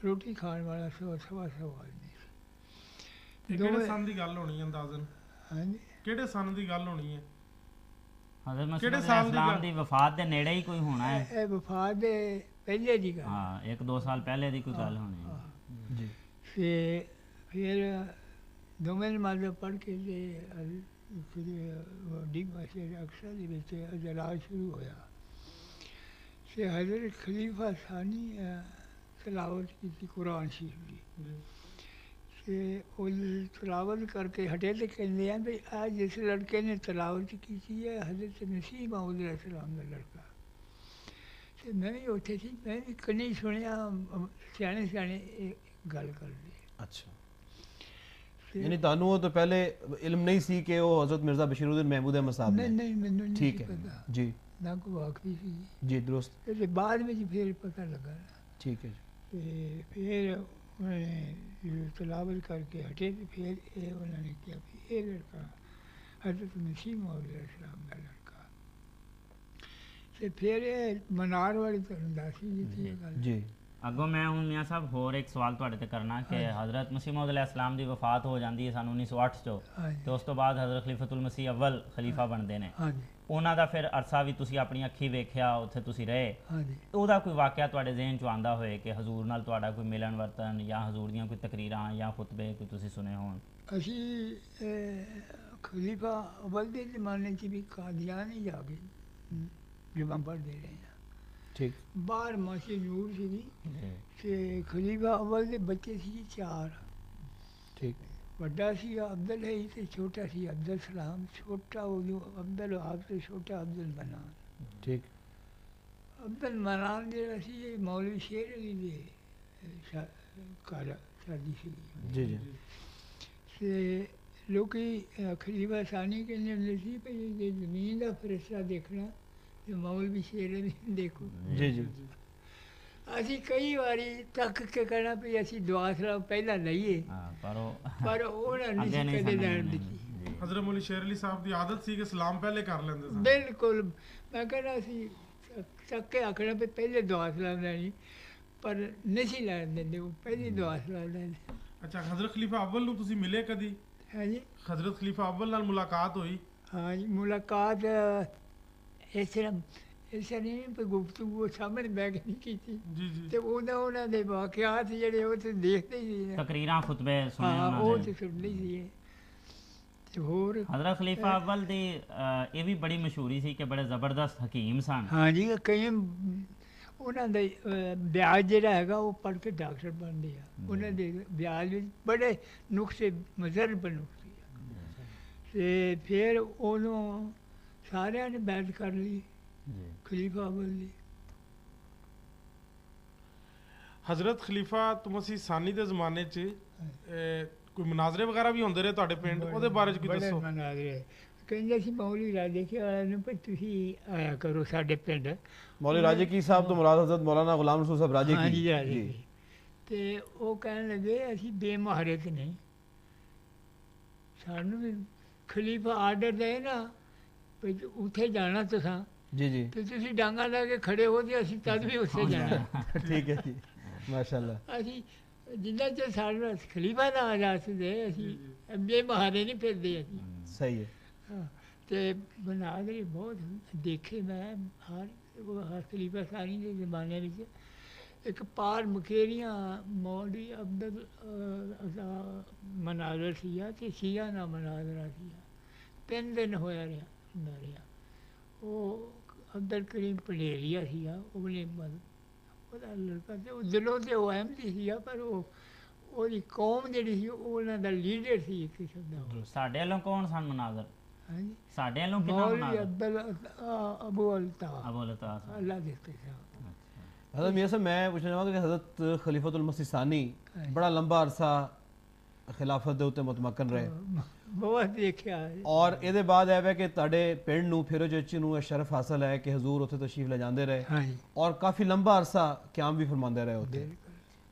ਰੋਟੀ ਖਾਣ ਵਾਲਾ ਸਵਾ ਆਦਮੀ ਸੀ। ਕਿਹੜੇ ਸੰਨ ਦੀ ਗੱਲ ਹੋਣੀ ਹੈ ਅੰਦਾਜ਼ਨ? ਹਾਂਜੀ ਕਿਹੜੇ ਸੰਨ ਦੀ ਗੱਲ ਹੋਣੀ ਹੈ? ਹਜ਼ਰਤ ਮਸੀਹ ਕਿਹੜੇ ਸਾਲ ਦੀ अलैहिस्सलाम ਗੱਲ? ਦੀ ਵਫਾਤ ਦੇ ਨੇੜੇ ਹੀ ਕੋਈ ਹੋਣਾ ਹੈ। ਇਹ ਵਫਾਤ ਦੇ ਪਹਿਲੇ ਦੀ ਗੱਲ। ਹਾਂ 1-2 ਸਾਲ ਪਹਿਲੇ ਦੀ ਕੋਈ ਗੱਲ ਹੋਣੀ ਹੈ। ਜੀ ਤੇ ਫਿਰ ਦੋਵੇਂ ਨਮਾਜ਼ਾਂ ਪੜ੍ਹ ਕੇ ਤੇ ਵੱਡੀ ਮਸਜਿਦ ਅਕਸਾ ਦੇ ਵਿੱਚ ਅਜਲਾਸ ਸ਼ੁਰੂ ਹੋਇਆ ਤੇ ਹਜ਼ਰਤ ਖਲੀਫਾ ਸਾਨੀ ਤਲਾਵਤ ਕੀਤੀ ਕੁਰਾਨ ਸ਼ਰੀਫ ਦੀ। ਤੇ ਉਹ ਤਲਾਵਤ ਕਰਕੇ ਹਟੇ ਤੇ ਕਹਿੰਦੇ ਆ ਵੀ ਆ ਜਿਸ ਲੜਕੇ ਨੇ ਤਲਾਵਤ ਕੀਤੀ ਹੈ ਹਜ਼ਰਤ ਮਸੀਹ ਮੌਊਦ अलैहिस्सलाम ਦਾ ਲੜਕਾ। ਤੇ ਮੈਂ ਵੀ ਉੱਥੇ ਸੀ, ਮੈਂ ਵੀ ਕੰਨੀ ਸੁਣਿਆ ਸਿਆਣੇ ਸਿਆਣੇ ਇਹ ਗੱਲ ਕਰਦੇ। ਅੱਛਾ ਯਾਨੀ ਤੁਹਾਨੂੰ ਉਹ ਤੋਂ ਪਹਿਲੇ ਇਲਮ ਨਹੀਂ ਸੀ ਕਿ ਉਹ ਹਜ਼ਰਤ ਮਿਰਜ਼ਾ ਬਸ਼ੀਰੁद्दीन महमूद अहमद साहब ਨਹੀਂ ਨੇ? ਨਹੀਂ ਮੈਨੂੰ ਨਹੀਂ ਠੀਕ ਸੀ ਹੈ ਪਤਾ, ਜੀ ਨਾ ਕੋਈ ਵਾਕਫੀ ਸੀ। ਜੀ ਦਰੁਸਤ ਤੇ ਬਾਅਦ ਵਿੱਚ ਫਿਰ ਪਤਾ ਲੱਗਾ ਠੀਕ ਹੈ ਜੀ ਤੇ ਫਿਰ ਉਹਨੇ ਤਲਾਵਤ ਕਰਕੇ ਹਟੇ ਤੇ ਫਿਰ ਇਹ ਉਹਨਾਂ ਨੇ ਕਿਹਾ ਵੀ ਇਹ ਲੜਕਾ ਹਜ਼ਰਤ ਮਸੀਹ ਮੌਊਦ अलैहिस्सलाम ਦਾ ਲੜਕਾ। ਤੇ ਫਿਰ ਇਹ ਮਨਾਰ ਵਾਲੀ ਤੁਹਾਨੂੰ ਦੱਸੀ ਦਿੱਤੀ ਇਹ ਗੱਲ। ਜੀ ਅੱਗੋਂ ਮੈਂ ਹੁਣ ਮੀਆਂ ਸਾਹਿਬ ਹੋਰ ਇੱਕ ਸਵਾਲ ਤੁਹਾਡੇ ਤੇ ਕਰਨਾ ਕਿ ਹਜ਼ਰਤ ਮਸੀਹ ਮੌਊਦ अलैहिस्सलाम ਦੀ ਵਫਾਤ ਹੋ ਜਾਂਦੀ ਹੈ ਸਨ 1908 'ਚ ਤੇ ਹਾਂਜੀ ਉਸ ਤੋਂ ਬਾਅਦ ਹਜ਼ਰਤ ਖਲੀਫਤੁਲ ਮਸੀਹ ਅਵਲ ਖਲੀਫਾ ਬਣਦੇ ਨੇ। ਹਾਂਜੀ ਉਹਨਾਂ ਦਾ ਫਿਰ ਅਰਸਾ ਵੀ ਤੁਸੀਂ ਆਪਣੀ ਅੱਖੀ ਵੇਖਿਆ, ਉੱਥੇ ਤੁਸੀਂ ਰਹੇ। ਹਾਂਜੀ ਉਹਦਾ ਕੋਈ ਵਾਕਿਆ ਤੁਹਾਡੇ ਜ਼ਿਹਨ 'ਚ ਆਉਂਦਾ ਹੋਏ ਕਿ ਹਜ਼ੂਰ ਨਾਲ ਤੁਹਾਡਾ ਕੋਈ ਮਿਲਣ ਵਰਤਨ ਜਾਂ ਹਜ਼ੂਰ ਦੀਆਂ ਕੋਈ ਤਕਰੀਰਾਂ ਜਾਂ ਖੁਤਬੇ ਕੋਈ ਤੁਸੀਂ ਸੁਣੇ ਹੋਣ? ਅਸੀਂ ਖਲੀਫਾ ਅਵਲ ਦੇ ਜ਼ਮਾਨੇ 'ਚ ਵੀ ਕਾਦੀਆਨ ਹੀ ਜਾ ਕੇ ਜਮਾਂ ਪੜ੍ਹਦੇ ਰਹੇ ਹਾਂ। ਠੀਕ ਬਾਹਰ ਮਾਸੀ ਨੂਰ ਸੀਗੀ ਤੇ ਖਲੀਫਾ ਅਵਲ ਦੇ ਬੱਚੇ ਸੀ 4 ਠੀਕ ਵੱਡਾ ਸੀ ਅਬਦੁਲ ਹੈ ਤੇ ਛੋਟਾ ਸੀ ਅਬਦੁਲ ਸਲਾਮ। ਛੋਟਾ ਉਦੋਂ ਅਬਦੁਲ ਵਹਾਬ ਤੇ ਛੋਟਾ ਅਬਦੁਲ ਮਨਾਨ। ਠੀਕ। ਅਬਦੁਲ ਮਨਾਨ ਜਿਹੜਾ ਸੀ ਇਹ ਮੌਲਵੀ ਸ਼ੇਰ ਅਲੀ ਦੇ ਘਰ ਸ਼ਾਦੀ ਸੀ। ਜੀ ਜੀ। ਤੇ ਲੋਕੀ ਖਲੀਫਾ ਸਾਨੀ ਕਹਿੰਦੇ ਹੁੰਦੇ ਸੀ ਭਈ ਜੇ ਜ਼ਮੀਨ ਦਾ ਫਰਿਸ਼ਤਾ ਦੇਖਣਾ ਤੇ ਮੌਲਵੀ ਸ਼ੇਰ ਅਲੀ ਦੇਖੋ। ਜੀ ਜੀ। ਅਸੀਂ ਕਈ ਵਾਰੀ ਤੱਕ ਕੇ ਕਹਿਣਾ ਵੀ ਅਸੀਂ ਦੁਆ ਸਲਾਮ ਪਹਿਲਾਂ ਲਈਏ, ਪਰ ਉਹਨਾਂ ਨਹੀਂ ਸੀ ਕਦੇ ਲੈਣ ਦਿੱਤੀ। ਹਜ਼ਰਤ ਮੌਲਵੀ ਸ਼ੇਰ ਅਲੀ ਸਾਹਿਬ ਦੀ ਆਦਤ ਸੀ ਕਿ ਸਲਾਮ ਪਹਿਲੇ ਕਰ ਲੈਂਦੇ ਸਨ। ਬਿਲਕੁਲ। ਮੈਂ ਕਹਿੰਦਾ ਸੀ ਤੱਕ ਕੇ ਆਖਣਾ ਵੀ ਪਹਿਲੇ ਦੁਆ ਸਲਾਮ ਲੈਣੀ, ਪਰ ਨਹੀਂ ਸੀ ਲੈਣ ਦਿੰਦੇ, ਉਹ ਪਹਿਲੀ ਦੁਆ ਸਲਾਮ ਲੈਣੀ। ਅੱਛਾ, ਹਜ਼ਰਤ ਖਲੀਫਾ ਅਵਲ ਨੂੰ ਤੁਸੀਂ ਮਿਲੇ ਕਦੀ? ਹੈ ਜੀ। ਹਜ਼ਰਤ ਖਲੀਫਾ ਅਵਲ ਨਾਲ ਮੁਲਾਕਾਤ ਹੋਈ? ਹਾਂ ਜੀ, ਮੁਲਾਕਾਤ ਇਸ ਤਰ੍ਹਾਂ ਨਹੀਂ ਵੀ ਗੁਫ਼ਤਗੂ ਸਾਹਮਣੇ ਬਹਿ ਕੇ ਨਹੀਂ ਕੀਤੀ। ਜੀ ਜੀ। ਤੇ ਉਹਨਾਂ ਦੇ ਵਾਕਿਆਤ ਜਿਹੜੇ ਉਹ ਤੇ ਦੇਖਦੇ ਹੀ ਸੀ, ਤਕਰੀਰਾਂ ਖੁਤਬੇ ਸੁਣੇ ਹਾਂ ਉਹਨਾਂ ਉਹ ਦੇ। ਤੇ ਸੁਣਦੇ ਸੀ। ਤੇ ਹੋਰ ਹਜ਼ਰਤ ਖਲੀਫਾ ਅਵਲ ਦੀ ਇਹ ਵੀ ਬੜੀ ਮਸ਼ਹੂਰੀ ਸੀ ਕਿ ਬੜੇ ਜ਼ਬਰਦਸਤ ਹਕੀਮ ਸਨ। ਹਾਂ ਜੀ, ਕਈ ਉਹਨਾਂ ਦਾ ਵਿਆਜ ਜਿਹੜਾ ਹੈਗਾ ਉਹ ਪੜ੍ਹ ਕੇ ਡਾਕਟਰ ਬਣਦੇ ਆ। ਉਹਨਾਂ ਦੇ ਵਿਆਜ ਵਿੱਚ ਬੜੇ ਨੁਕਸੇ ਮਜ਼ਰਬ ਨੁਕਸੇ ਆ। ਤੇ ਫਿਰ ਉਹਨੂੰ ਸਾਰਿਆਂ ਨੇ ਬੈਠ ਕਰ ਲਈ ਖਲੀਫਾ ਅਵਲ ਦੀ। ਹਜ਼ਰਤ ਖਲੀਫਾ ਤੁਮਸੀ ਸਾਨੀ ਦੇ ਜ਼ਮਾਨੇ 'ਚ ਕੋਈ ਮਨਾਜ਼ਰੇ ਵਗੈਰਾ ਵੀ ਹੁੰਦੇ ਰਹੇ ਤੁਹਾਡੇ ਪਿੰਡ, ਉਹਦੇ ਬਾਰੇ 'ਚ ਕੀ ਦੱਸੋ? ਬੜੇ ਮਨਾਜ਼ਰੇ ਕਹਿੰਦੇ ਸੀ ਮੌਲਵੀ ਰਾਜੇ ਕੇ ਵਾਲਿਆਂ ਨੂੰ ਵੀ ਤੁਸੀਂ ਆਇਆ ਕਰੋ ਸਾਡੇ ਪਿੰਡ। ਮੌਲਵੀ ਰਾਜੇ ਕੀ ਸਾਹਿਬ ਤੋਂ ਮੁਰਾਦ ਹਜ਼ਰਤ ਮੌਲਾਨਾ ਗੁਲਾਮ ਰਸੂਲ ਸਾਹਿਬ ਰਾਜੇ ਹਾਂ ਕੀ ਜੀ, ਰਾਜੇ ਕੀ। ਤੇ ਉਹ ਕਹਿਣ ਲੱਗੇ ਅਸੀਂ ਬੇਮਹਾਰਤ ਨਹੀਂ, ਸਾਨੂੰ ਵੀ ਖਲੀਫਾ ਆਰਡਰ ਦੇ ਨਾ ਵੀ ਉੱਥੇ ਜਾਣਾ ਤੁਸੀਂ, ਜੀ ਜੀ। ਤੇ ਤੁਸੀਂ ਡਾਂਗਾ ਲਾ ਕੇ ਖੜੇ ਹੋ ਤੇ ਅਸੀਂ ਤਦ ਵੀ ਉੱਥੇ ਜਾਣਾ। ਠੀਕ ਹੈ ਜੀ, ਮਾਸ਼ਾਅੱਲਾ। ਅਸੀਂ ਜਿੰਨਾ ਚਿਰ ਸਾਨੂੰ ਖਲੀਫਾ ਨਾ ਆਜ਼ਾਦ ਦੇ ਅਸੀਂ ਬੇਮਹਾਰੇ ਨਹੀਂ ਫਿਰਦੇ ਅਸੀਂ। ਸਹੀ ਹੈ। ਹਾਂ, ਤੇ ਮਨਾਜ਼ਰੇ ਬਹੁਤ ਦੇਖੇ ਮੈਂ। ਹਰ ਖਲੀਫਾ ਸਾਨੀ ਦੇ ਜ਼ਮਾਨੇ ਵਿੱਚ ਇੱਕ ਪਾਰ ਮਕੇਰੀਆਂ ਮੌਲਵੀ ਅਬਦੁਲ ਮਨਾਜ਼ਰ ਸੀਗਾ ਤੇ ਸ਼ੀਆ ਨਾਲ ਮਨਾਜ਼ਰਾ ਸੀਗਾ। 3 ਦਿਨ ਹੋਇਆ ਰਿਹਾ ਹੁੰਦਾ ਰਿਹਾ। ਉਹ ਅਬਦੁਲ ਕਰੀਮ ਪਲੇਰੀਆ ਸੀਗਾ, ਉਹਨੇ ਉਹਦਾ ਲੜਕਾ ਤੇ ਉਹ ਦਿਲੋਂ ਤੇ ਉਹ ਅਹਿਮਦੀ ਸੀਗਾ, ਪਰ ਉਹਦੀ ਕੌਮ ਜਿਹੜੀ ਸੀ ਉਹਨਾਂ ਦਾ ਲੀਡਰ ਸੀ ਇੱਕ ਕਿਸਮ ਦਾ। ਸਾਡੇ ਵੱਲੋਂ ਕੌਣ ਸਨ ਮਨਾਜ਼ਰ? ਹਾਂਜੀ, ਸਾਡੇ ਵੱਲੋਂ ਕਿੰਨਾ ਮੌਲਵੀ ਮਨਾਜ਼ਰ? ਅਬਦੁਲ ਅਬੂ ਅਲਤਾਫ ਅਬੂ ਅਲਤਾਫ। ਅੱਲਾ ਦੇ ਸਾਹਿਬ। हज़रत मियाँ साहब, मैं पूछना चाहूँगा कि हज़रत खलीफतुल मसीह सानी बड़ा लंबा अरसा खिलाफत ਦੇ ਉੱਤੇ ਮੁਤਮਕਨ ਰਹੇ ਬਹੁਤ ਦੇਖਿਆ ਹੈ। ਔਰ ਇਹਦੇ ਬਾਅਦ ਇਹ ਹੈ ਕਿ ਤੁਹਾਡੇ ਪਿੰਡ ਨੂੰ ਫਿਰੋਜ਼ ਚਚੀ ਨੂੰ ਇਹ ਸ਼ਰਫ ਹਾਸਲ ਹੈ ਕਿ ਹਜ਼ੂਰ ਉੱਥੇ ਤਸ਼ਰੀਫ ਲੈ ਜਾਂਦੇ ਰਹੇ ਹਾਂਜੀ, ਔਰ ਕਾਫੀ ਲੰਬਾ ਅਰਸਾ ਕਿਆਮ ਵੀ ਫਰਮਾਉਂਦੇ ਰਹੇ ਉੱਥੇ।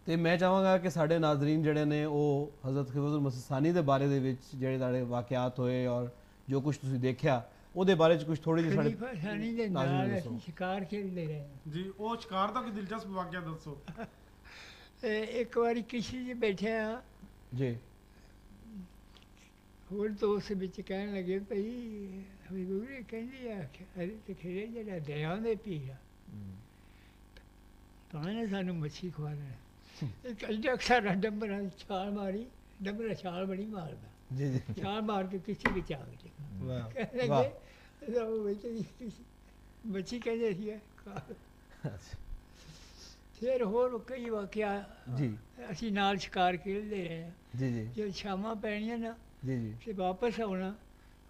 ਤੇ ਮੈਂ ਚਾਹਾਂਗਾ ਕਿ ਸਾਡੇ ਨਾਜ਼ਰੀਨ ਜਿਹੜੇ ਨੇ ਉਹ ਹਜ਼ਰਤ ਖਲੀਫਤੁਲ ਮਸੀਹ ਸਾਨੀ ਦੇ ਬਾਰੇ ਦੇ ਵਿੱਚ ਜਿਹੜੇ ਤੁਹਾਡੇ ਵਾਕਿਆਤ ਹੋਏ ਔਰ ਜੋ ਕੁਝ ਤੁਸੀਂ ਦੇਖਿਆ ਉਹਦੇ ਬਾਰੇ ਚ ਕੁਝ ਥੋੜੀ ਜਿਹੀ ਸਾਡੇ ਖਲੀਫਾ ਸਾਨੀ ਦੇ ਨਾਜ਼ਰੀਨ ਨਾਲ ਨੂੰ ਅਸੀਂ ਦੱਸੋ। ਸ਼ਿਕਾਰ ਖੇਡਦੇ ਰਹੇ। ਜੀ, ਉਹ ਸ਼ਿਕਾਰ ਦਾ ਕੋਈ ਦਿਲਚਸਪ ਵਾਕਿਆ ਦੱਸੋ। ਇੱਕ ਵਾਰੀ ਕਿਸੇ 'ਚ ਬੈਠਿਆ, ਜੀ ਹੋਰ ਦੋਸਤ ਵਿੱਚ ਕਹਿਣ ਲੱਗੇ ਭਈ ਹਜ਼ੂਰ ਕਹਿੰਦੀ ਆ ਅਰੇ ਤੇ ਖੇੜੇ ਜਿਹੜਾ ਦਰਿਆ ਦੇ ਪੀਰ ਆ ਤਾਂ ਇਹਨੇ ਸਾਨੂੰ ਮੱਛੀ ਖਵਾ ਦੇਣਾ। ਇੱਕ ਐਡਾ ਸਾਰਾ ਡੰਬਰਾਂ ਛਾਲ ਮਾਰੀ, ਡੰਬਰਾ ਛਾਲ ਬੜੀ ਮਾਰਦਾ, ਜੀ ਜੀ। ਛਾਲ ਮਾਰ ਕੇ ਕਿਸੇ ਵਿੱਚ ਆ ਗਏ। ਵਾਹ ਕਹਿਣ ਵਾਹ। ਲੱਗੇ ਉਹ ਵਿੱਚ ਮੱਛੀ ਕਹਿੰਦੇ ਸੀ। ਫਿਰ ਹੋਰ ਕਈ ਵਾਕਿਆ ਜੀ ਅਸੀਂ ਨਾਲ ਸ਼ਿਕਾਰ ਖੇਡਦੇ ਰਹੇ ਹਾਂ। ਜੀ ਜੀ ਜਦ ਸ਼ਾਮਾਂ ਪੈਣੀਆਂ ਨਾ ਜੀ ਜੀ। ਤੇ ਵਾਪਸ ਆਉਣਾ,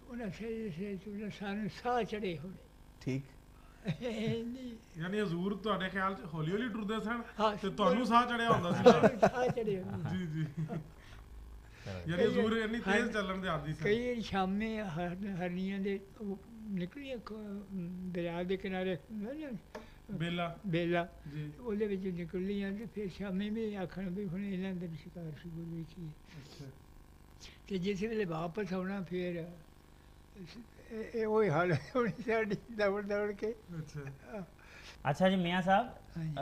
ਉਹਨਾਂ ਸੇ ਸਾਨੂੰ ਸਾਹ ਚੜੇ ਹੋਣੇ। ਠੀਕ। ਨਹੀਂ, ਯਾਨੀ ਹਜ਼ੂਰ ਤੁਹਾਡੇ ਖਿਆਲ 'ਚ ਹੌਲੀ ਹੌਲੀ ਟੁਰਦੇ ਸਨ ਹਾਂ, ਤੇ ਤੁਹਾਨੂੰ ਸਾਹ ਚੜਿਆ ਹੁੰਦਾ ਸੀ ਨਾਲ? ਸਾਨੂੰ ਸਾਹ ਚੜੇ ਹੋਣੇ। ਜੀ ਜੀ। ਯਾਨੀ ਹਜ਼ੂਰ ਇੰਨੀ ਤੇਜ਼ ਚੱਲਣ ਦੇ ਆਦੀ ਸਨ। ਕਈ ਸ਼ਾਮੇ ਹਰਨੀਆਂ ਦੇ ਉਹ ਨਿਕਲੀਆਂ ਦਰਿਆ ਦੇ ਕਿਨਾਰੇ ਬੇਲਾ ਬੇਲਾ, ਜੀ। ਉਹਦੇ ਵਿੱਚ ਨਿਕਲੀਆਂ ਤੇ ਫਿਰ ਸ਼ਾਮੀ ਵੀ ਆਖਣ ਵੀ ਹੁਣ ਇਹਨਾਂ ਦਾ ਵੀ ਸ਼ਿਕਾਰ ਸ਼ੁਰੂ ਵੇਖੀਏ। ਅੱਛਾ। ਤੇ ਜਿਸ ਵੇਲੇ ਵਾਪਸ ਆਉਣਾ ਫਿਰ ਇਹ ਉਹੀ ਹਾਲ ਹੋਣੀ ਸਾਡੀ, ਦੌੜ ਦੌੜ ਕੇ। ਅੱਛਾ। ਅੱਛਾ ਜੀ ਮੀਆਂ ਸਾਹਿਬ, ਹਾਂਜੀ,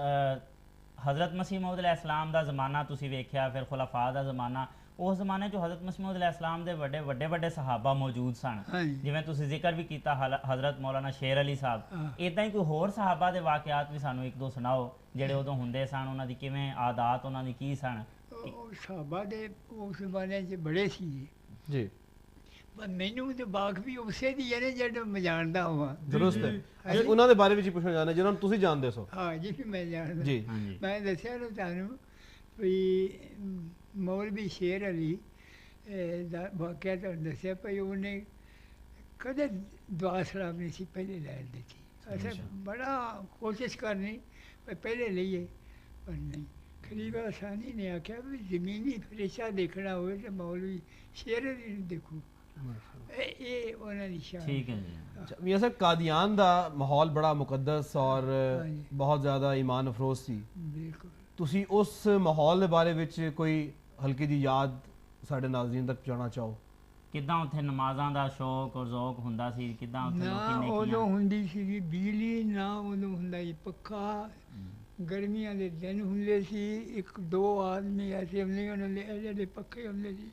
ਹਜ਼ਰਤ ਮਸੀਹ ਮਊਦ ਅਲੈਹਿਸਲਾਮ ਦਾ ਜ਼ਮਾਨਾ ਤੁਸੀਂ ਵੇਖਿਆ, ਫਿਰ ਖੁਲਾਫਾ ਦਾ ਜ਼ਮਾਨਾ। ਉਸ ਜ਼ਮਾਨੇ 'ਚ ਹਜ਼ਰਤ ਮਸੀਹ ਮਊਦ ਅਲੈਹਿਸਲਾਮ ਦੇ ਵੱਡੇ ਵੱਡੇ ਸਹਾਬਾ ਮੌਜੂਦ ਸਨ, ਹਾਂਜੀ, ਜਿਵੇਂ ਤੁਸੀਂ ਜ਼ਿਕਰ ਵੀ ਕੀਤਾ ਹਜ਼ਰਤ ਮੌਲਾਨਾ ਸ਼ੇਰ ਅਲੀ ਸਾਹਿਬ। ਹਾਂ। ਇੱਦਾਂ ਹੀ ਕੋਈ ਹੋਰ ਸਹਾਬਾ ਦੇ ਵਾਕਿਆਤ ਵੀ ਸਾਨੂੰ ਇੱਕ ਦੋ ਸੁਣਾਓ, ਜਿਹੜੇ ਉਦੋਂ ਹੁੰਦੇ ਸਨ, ਉਹਨਾਂ ਦੀ ਕਿਵੇਂ ਆਦਾਤ, ਉਹਨਾਂ ਦੀ ਕੀ ਸਨ? ਉਹ ਸਾਹਬਾ ਦੇ ਉਸ ਜ਼ਮਾਨੇ 'ਚ ਬੜੇ ਸੀ ਜੀ ਪਰ ਮੈਨੂੰ ਤੇ ਬਾਗ ਵੀ ਉਸੇ ਦੀ ਹੈ ਜਿਹੜਾ ਮੈਂ ਜਾਣਦਾ ਹਾਂ। ਦਰੁਸਤ ਹੈ। ਉਹਨਾਂ ਦੇ ਬਾਰੇ ਵਿੱਚ ਹੀ ਪੁੱਛਣਾ ਚਾਹੁੰਦੇ ਜਿਹਨਾਂ ਨੂੰ ਤੁਸੀਂ ਜਾਣਦੇ ਸੋ। ਹਾਂ ਜੀ, ਮੈਂ ਜਾਣਦਾ। ਜੀ ਹਾਂਜੀ। ਮੈਂ ਦੱਸਿਆ ਨਾ ਤੁਹਾਨੂੰ ਵੀ ਮੌਲਵੀ ਸ਼ੇਰ ਅਲੀ ਵਾਕਿਆ ਤੁਹਾਨੂੰ ਦੱਸਿਆ ਭਈ ਉਹਨੇ ਕਦੇ ਦੁਆ ਸਲਾਮ ਨਹੀਂ ਸੀ ਪਹਿਲੇ ਲੈਣ ਦਿੱਤੀ। ਅਸੀਂ ਬੜਾ ਕੋਸ਼ਿਸ਼ ਕਰਨੀ ਪਰ ਪਹਿਲੇ ਲਈਏ ਪਰ ਨਹੀਂ। ਖਲੀਫਾ ਸਾਨੀ ਨੇ ਆਖਿਆ ਵੀ ਜ਼ਮੀਨੀ ਫਰਿਸ਼ਤਾ ਦੇਖਣਾ ਹੋਵੇ ਤਾਂ ਮੌਲਵੀ ਸ਼ੇਰ ਦੀ ਨੂੰ ਦੇਖੋ। ਇਹ ਉਹਨਾਂ ਦੀ ਸ਼ਾਨ। ਠੀਕ ਹੈ ਜੀ। अच्छा, मियां साहब कादियान ਦਾ ਮਾਹੌਲ ਬੜਾ ਮੁਕੱਦਸ ਔਰ ਹਾਂਜੀ। ਬਹੁਤ ਜ਼ਿਆਦਾ ਈਮਾਨ ਅਫਰੋਜ਼ ਸੀ। ਬਿਲਕੁਲ। ਤੁਸੀਂ ਉਸ ਮਾਹੌਲ ਦੇ ਬਾਰੇ ਵਿੱਚ ਕੋਈ ਹਲਕੀ ਦੀ ਯਾਦ ਸਾਡੇ ਨਾਜ਼ਰੀਨ ਤੱਕ ਪਹੁੰਚਾਉਣਾ ਚਾਹੋ? ਕਿੱਦਾਂ ਉੱਥੇ ਨਮਾਜ਼ਾਂ ਦਾ ਸ਼ੌਕ ਔਰ ਜ਼ੌਕ ਹੁੰਦਾ ਸੀ? ਕਿੱਦਾਂ ਉੱਥੇ ਨਾ ਲੋਕੀ ਉਦੋਂ ਨੇਕੀਆਂ? ਹੁੰਦੀ ਸੀਗੀ ਬਿਜਲੀ, ਨਾ ਉਦੋਂ ਹੁੰਦਾ ਸੀ ਪੱਖਾ। ਗਰਮੀਆਂ ਦੇ ਦਿਨ ਹੁੰਦੇ ਸੀ, ਇੱਕ ਦੋ ਆਦਮੀ ਐਸੇ ਹੁੰਦੇ ਉਹਨਾਂ ਦੇ ਇਹ ਜਿਹੜੇ ਪੱਖੇ ਹੁੰਦੇ ਸੀ,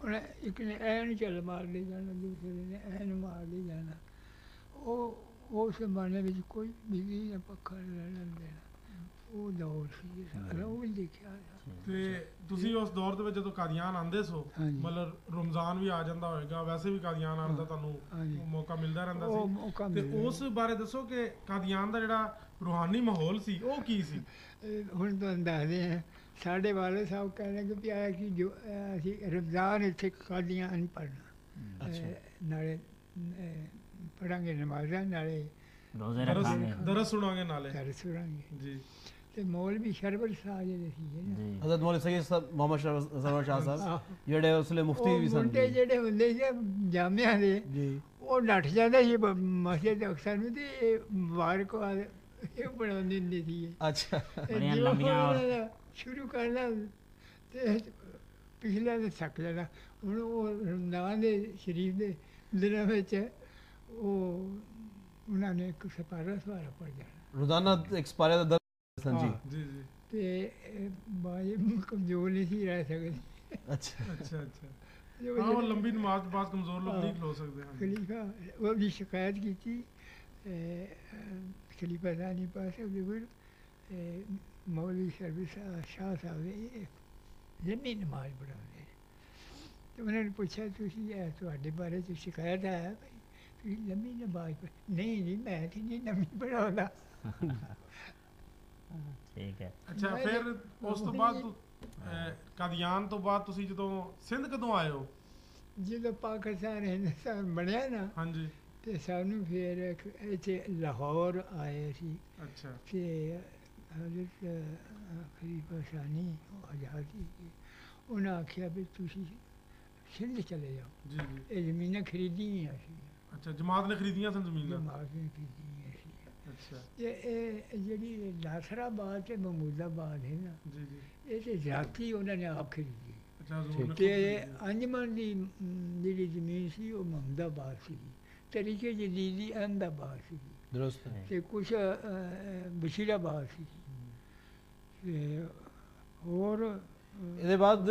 ਉਹਨੇ ਇੱਕ ਨੇ ਐਨ ਝੱਲ ਮਾਰ ਲਈ ਜਾਣਾ, ਦੂਸਰੇ ਨੇ ਐਨ ਮਾਰ ਲਈ ਜਾਣਾ। ਉਹ ਉਸ ਜ਼ਮਾਨੇ ਵਿੱਚ ਕੋਈ ਬਿਜਲੀ ਜਾਂ ਪੱਖਾ ਨਹੀਂ ਲੈਣ ਦੇਣਾ। ਉਹ ਦੌਰ ਸੀ ਸਾਰਾ, ਉਹ ਵੀ ਦੇਖਿਆ। ਤੇ ਤੁਸੀਂ ਉਸ ਦੌਰ ਦੇ ਵਿੱਚ ਜਦੋਂ ਕਾਦੀਆਨ ਆਉਂਦੇ ਸੋ, ਹਾਂਜੀ। ਮਤਲਬ ਰਮਜ਼ਾਨ ਵੀ ਆ ਜਾਂਦਾ ਹੋਏਗਾ, ਵੈਸੇ ਵੀ ਕਾਦੀਆਨ ਆਉਣ ਦਾ ਹਾਂਜੀ। ਤੁਹਾਨੂੰ ਮੌਕਾ ਮਿਲਦਾ ਰਹਿੰਦਾ ਉਹ ਸੀ, ਮੌਕਾ ਤੇ ਮਿਲਦਾ। ਉਸ ਬਾਰੇ ਦੱਸੋ ਕਿ ਕਾਦੀਆਨ ਦਾ ਜਿਹੜਾ ਰੂਹਾਨੀ ਮਾਹੌਲ ਸੀ ਉਹ ਕੀ ਸੀ? ਹੁਣ ਤੁਹਾਨੂੰ ਦੱਸਦੇ ਹਾਂ, ਸਾਡੇ ਵਾਲੇ ਸਾਹਿਬ ਕਹਿੰਦੇ ਕਿ ਵੀ ਆਇਆ ਕਿ ਜੋ ਅਸੀਂ ਰਮਜ਼ਾਨ ਇੱਥੇ ਕਾਦੀਆਂ ਨਹੀਂ ਪੜ੍ਹਨਾ, ਨਾਲੇ ਪੜ੍ਹਾਂਗੇ ਨਮਾਜ਼ਾਂ, ਨਾਲੇ ਰੋਜ਼ੇ ਰੱਖਾਂਗੇ। ਦਰਸ ਸੁਣਾਂਗੇ ਨਾਲੇ। ਦਰਸ ਸੁਣਾਂਗੇ। ਜੀ। ਤੇ ਮੌਲਵੀ ਸ਼ਰਬਤ ਸਾਹ ਜਿਹੜੇ ਸੀਗੇ ਨਾ, ਜੀ ਹਜ਼ਰਤ ਮੌਲਵੀ ਸੈयद ਸਾਹਿਬ ਮੁਹੰਮਦ ਸਰਵਰ ਸ਼ਾਹ ਸਾਹਿਬ ਜਿਹੜੇ ਉਸ ਵੇਲੇ ਮੁਫਤੀ ਉਹ ਵੀ ਸਨ। ਮੁੰਡੇ ਜਿਹੜੇ ਹੁੰਦੇ ਸੀ ਜਾਮਿਆਂ ਦੇ, ਜੀ ਉਹ ਨੱਠ ਜਾਂਦੇ ਸੀ ਮਸਜਿਦ ਅਕਸਰ ਨੂੰ, ਤੇ ਇਹ ਮੁਬਾਰਕਬਾਦ ਇਹ ਬਣਾਉਂਦੇ ਹੁੰਦੇ ਸੀ। ਅੱਛਾ। ਬੜੀਆਂ ਜੋ ਲੰਬੀਆਂ ਔਰ- ਉਹਨਾਂ ਦਾ ਸ਼ੁਰੂ ਕਰਨਾ ਤੇ ਪਿਛਲੇ ਦੇ ਥੱਕ ਜਾਣਾ। ਹੁਣ ਉਹ ਰਮਜ਼ਾਨ ਦੇ ਸ਼ਰੀਫ ਦੇ ਦਿਨਾਂ ਵਿੱਚ ਉਹ ਉਹਨਾਂ ਨੇ ਇੱਕ ਸਿਪਾਰਾ ਸਵਾਰਾ ਪੜ ਜਾਣਾ। ਰੋਜ਼ਾਨਾ ਐਕਸਪਾਇਰ ਦਾ ਦਰਦ ਸਨ। ਜੀ ਹਾਂ। ਜੀ ਜੀ। ਤੇ ਬਾਈ ਕਮਜ਼ੋਰ ਨਹੀਂ ਸੀ ਰਹਿ ਸਕਦੇ। ਅੱਛਾ ਅੱਛਾ ਅੱਛਾ। ਜੋ ਹਾਂ, ਉਹ ਲੰਬੀ ਨਮਾਜ਼ ਤੋਂ ਬਾਅਦ ਕਮਜ਼ੋਰ ਲੋਕ ਨਹੀਂ ਖਲੋ ਸਕਦੇ ਹਨ। ਖਲੀਫਾ ਉਹਦੀ ਸ਼ਿਕਾਇਤ ਕੀਤੀ ਖਲੀਫਾ ਸਾਨੀ ਪਾਸ ਉਹਦੇ ਕੋਲ ਮੌਲਵੀ ਸਰਵਿਸ ਸ਼ਾਹ ਸਾਹਿਬ ਇਹ ਲੰਮੀ ਨਮਾਜ਼ ਪੜ੍ਹਾਉਂਦੇ। ਤੇ ਉਹਨਾਂ ਨੇ ਪੁੱਛਿਆ ਤੁਸੀਂ ਇਹ ਤੁਹਾਡੇ ਬਾਰੇ 'ਚ ਸ਼ਿਕਾਇਤ ਹੈ ਭਾਈ ਤੁਸੀਂ ਲੰਮੀ ਨਮਾਜ਼ ਨਹੀਂ ਜੀ ਮੈਂ ਤਾਂ ਨਹੀਂ ਲੰਮੀ ਪੜ੍ਹਾਉਂਦਾ। ਠੀਕ ਹੈ। ਅੱਛਾ, ਮੈਂ ਫਿਰ ਉਸ ਤੋਂ ਉਹੀ- ਬਾਅਦ ਕਾਦੀਆਨ ਤੋਂ ਬਾਅਦ ਤੁਸੀਂ ਜਦੋਂ ਸਿੰਧ ਕਦੋਂ ਆਏ ਹੋ? ਜਦੋਂ ਪਾਕਿਸਤਾਨ ਹਿੰਦੁਸਤਾਨ ਬਣਿਆ ਨਾ, ਹਾਂਜੀ। ਤੇ ਸਾਨੂੰ ਫਿਰ ਇੱਥੇ ਲਾਹੌਰ ਆਏ ਸੀ। ਅੱਛਾ। ਤੇ ਹਜ਼ਰਤ ਖਲੀਫਾ ਸਾਨੀ ਆਜ਼ਾਦੀ ਸੀ, ਉਹਨਾਂ ਆਖਿਆ ਵੀ ਤੁਸੀਂ ਸਿੰਧ ਚਲੇ ਜਾਓ। ਜੀ ਜੀ। ਇਹ ਜ਼ਮੀਨਾਂ ਖਰੀਦੀਆਂ ਸੀ, ਅੱਛਾ, ਜਮਾਤ ਨੇ ਖਰੀਦੀਆਂ ਸਨ ਜ਼ਮੀਨਾਂ। ਜਮਾਤ ਨੇ ਖਰੀਦੀਆਂ ਸੀ। ਅੱਛਾ। ਤੇ ਇਹ ਜਿਹੜੀ ਨਾਸਰਾਬਾਦ ਤੇ ਮਹਮੂਦਾਬਾਦ ਹੈ ਨਾ, ਜੀ ਜੀ। ਇਹ ਤੇ ਜ਼ਾਤੀ ਉਹਨਾਂ ਨੇ ਆਪ ਖਰੀਦੀ। ਅੱਛਾ, ਜ਼ਰੂਰ ਨੇ ਤੇ ਖਰੀਦੀ। ਅੰਜਮਨ ਦੀ ਜਿਹੜੀ ਜ਼ਮੀਨ ਸੀ ਉਹ ਮਹਮੂਦਾਬਾਦ ਸੀ, ਤਰੀਕੇ ਜਦੀਦ ਦੀ ਅਹਿਮਦਾਬਾਦ ਸੀ, ਦਰੁਸਤ ਹੈ। ਤੇ ਕੁਛ ਬਸ਼ੀਰਾਬਾਦ ਸੀ। ਤੇ ਹੋਰ ਇਹਦੇ ਬਾਅਦ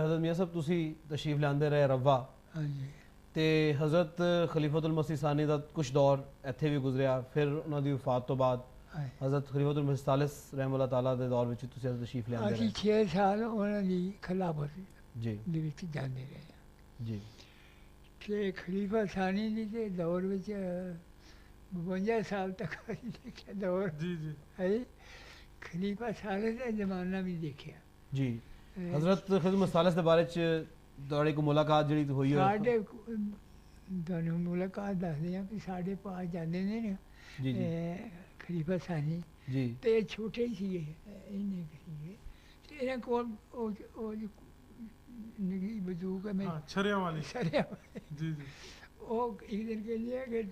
ਹਜ਼ਰਤ ਮੀਆਂ ਸਾਹਿਬ ਤੁਸੀਂ ਤਸ਼ਰੀਫ ਲਿਆਂਦੇ ਰਹੇ ਰਵਾ, ਹਾਂਜੀ ਤੇ ਹਜ਼ਰਤ ਖਲੀਫਤੁਲ ਮਸੀਹ ਸਾਨੀ ਦਾ ਕੁਝ ਦੌਰ ਇੱਥੇ ਵੀ ਗੁਜ਼ਰਿਆ, ਫਿਰ ਉਹਨਾਂ ਦੀ ਵਫਾਤ ਤੋਂ ਬਾਅਦ ਹਾਂਜੀ। ਹਜ਼ਰਤ ਖਲੀਫਤੁਲ ਮਸੀਹ ਸਾਲਿਸ ਰਹਿਮਹੁੱਲਾਹ ਤਾਲਾ ਦੇ ਦੌਰ ਵਿੱਚ ਤੁਸੀਂ ਤਸ਼ਰੀਫ ਲਿਆਂਦੇ ਅਸੀਂ ਰਹੇ। 6 ਸਾਲ ਉਹਨਾਂ ਦੀ ਖਿਲਾਫਤ ਜੀ ਦੇ ਵਿੱਚ ਜਾਂਦੇ ਰਹੇ। ਜੀ। ਤੇ ਖਲੀਫਾ ਸਾਨੀ ਜੀ ਦੇ ਦੌਰ ਵਿੱਚ 52 ਸਾਲ ਤੱਕ ਅਸੀਂ ਦੇਖਿਆ ਦੌਰ ਜੀ ਜੀ। ਹੈ। ਖਲੀਫਾ ਸਾਲਿਸ ਦਾ ਜ਼ਮਾਨਾ ਵੀ ਦੇਖਿਆ। ਜੀ। ਹਜ਼ਰਤ ਖਲੀਫਤੁਲ ਮਸੀਹ ਸਾਲਿਸ ਦੇ ਬਾਰੇ ਚ ਤੁਹਾਡੀ ਕੋਈ ਮੁਲਾਕਾਤ ਜਿਹੜੀ ਹੋਈ ਹੋਵੇ? ਸਾਡੇ ਤੁਹਾਨੂੰ ਮੁਲਾਕਾਤ ਦੱਸਦੇ ਹਾਂ ਕਿ ਸਾਡੇ ਪਾਸ ਜਾਂਦੇ ਨੇ ਨਾ ਜੀ ਜੀ ਖਲੀਫਾ ਸਾਨੀ, ਜੀ ਤੇ ਇਹ ਛੋਟੇ ਹੀ ਸੀਗੇ, ਇੰਨੇ ਕੁ ਸੀਗੇ, ਤੇ ਇਹਨਾਂ ਕੋਲ ਉਹ ਨਿੱਘੀ ਬੰਦੂਕ ਹੈ ਹਾਂ, ਛਰਿਆਂ ਵਾਲੀ। ਸਰਿਆ। ਜੀ ਜੀ। ਉਹ ਇੱਕ ਦਿਨ ਕਹਿੰਦੇ ਆ ਕਿ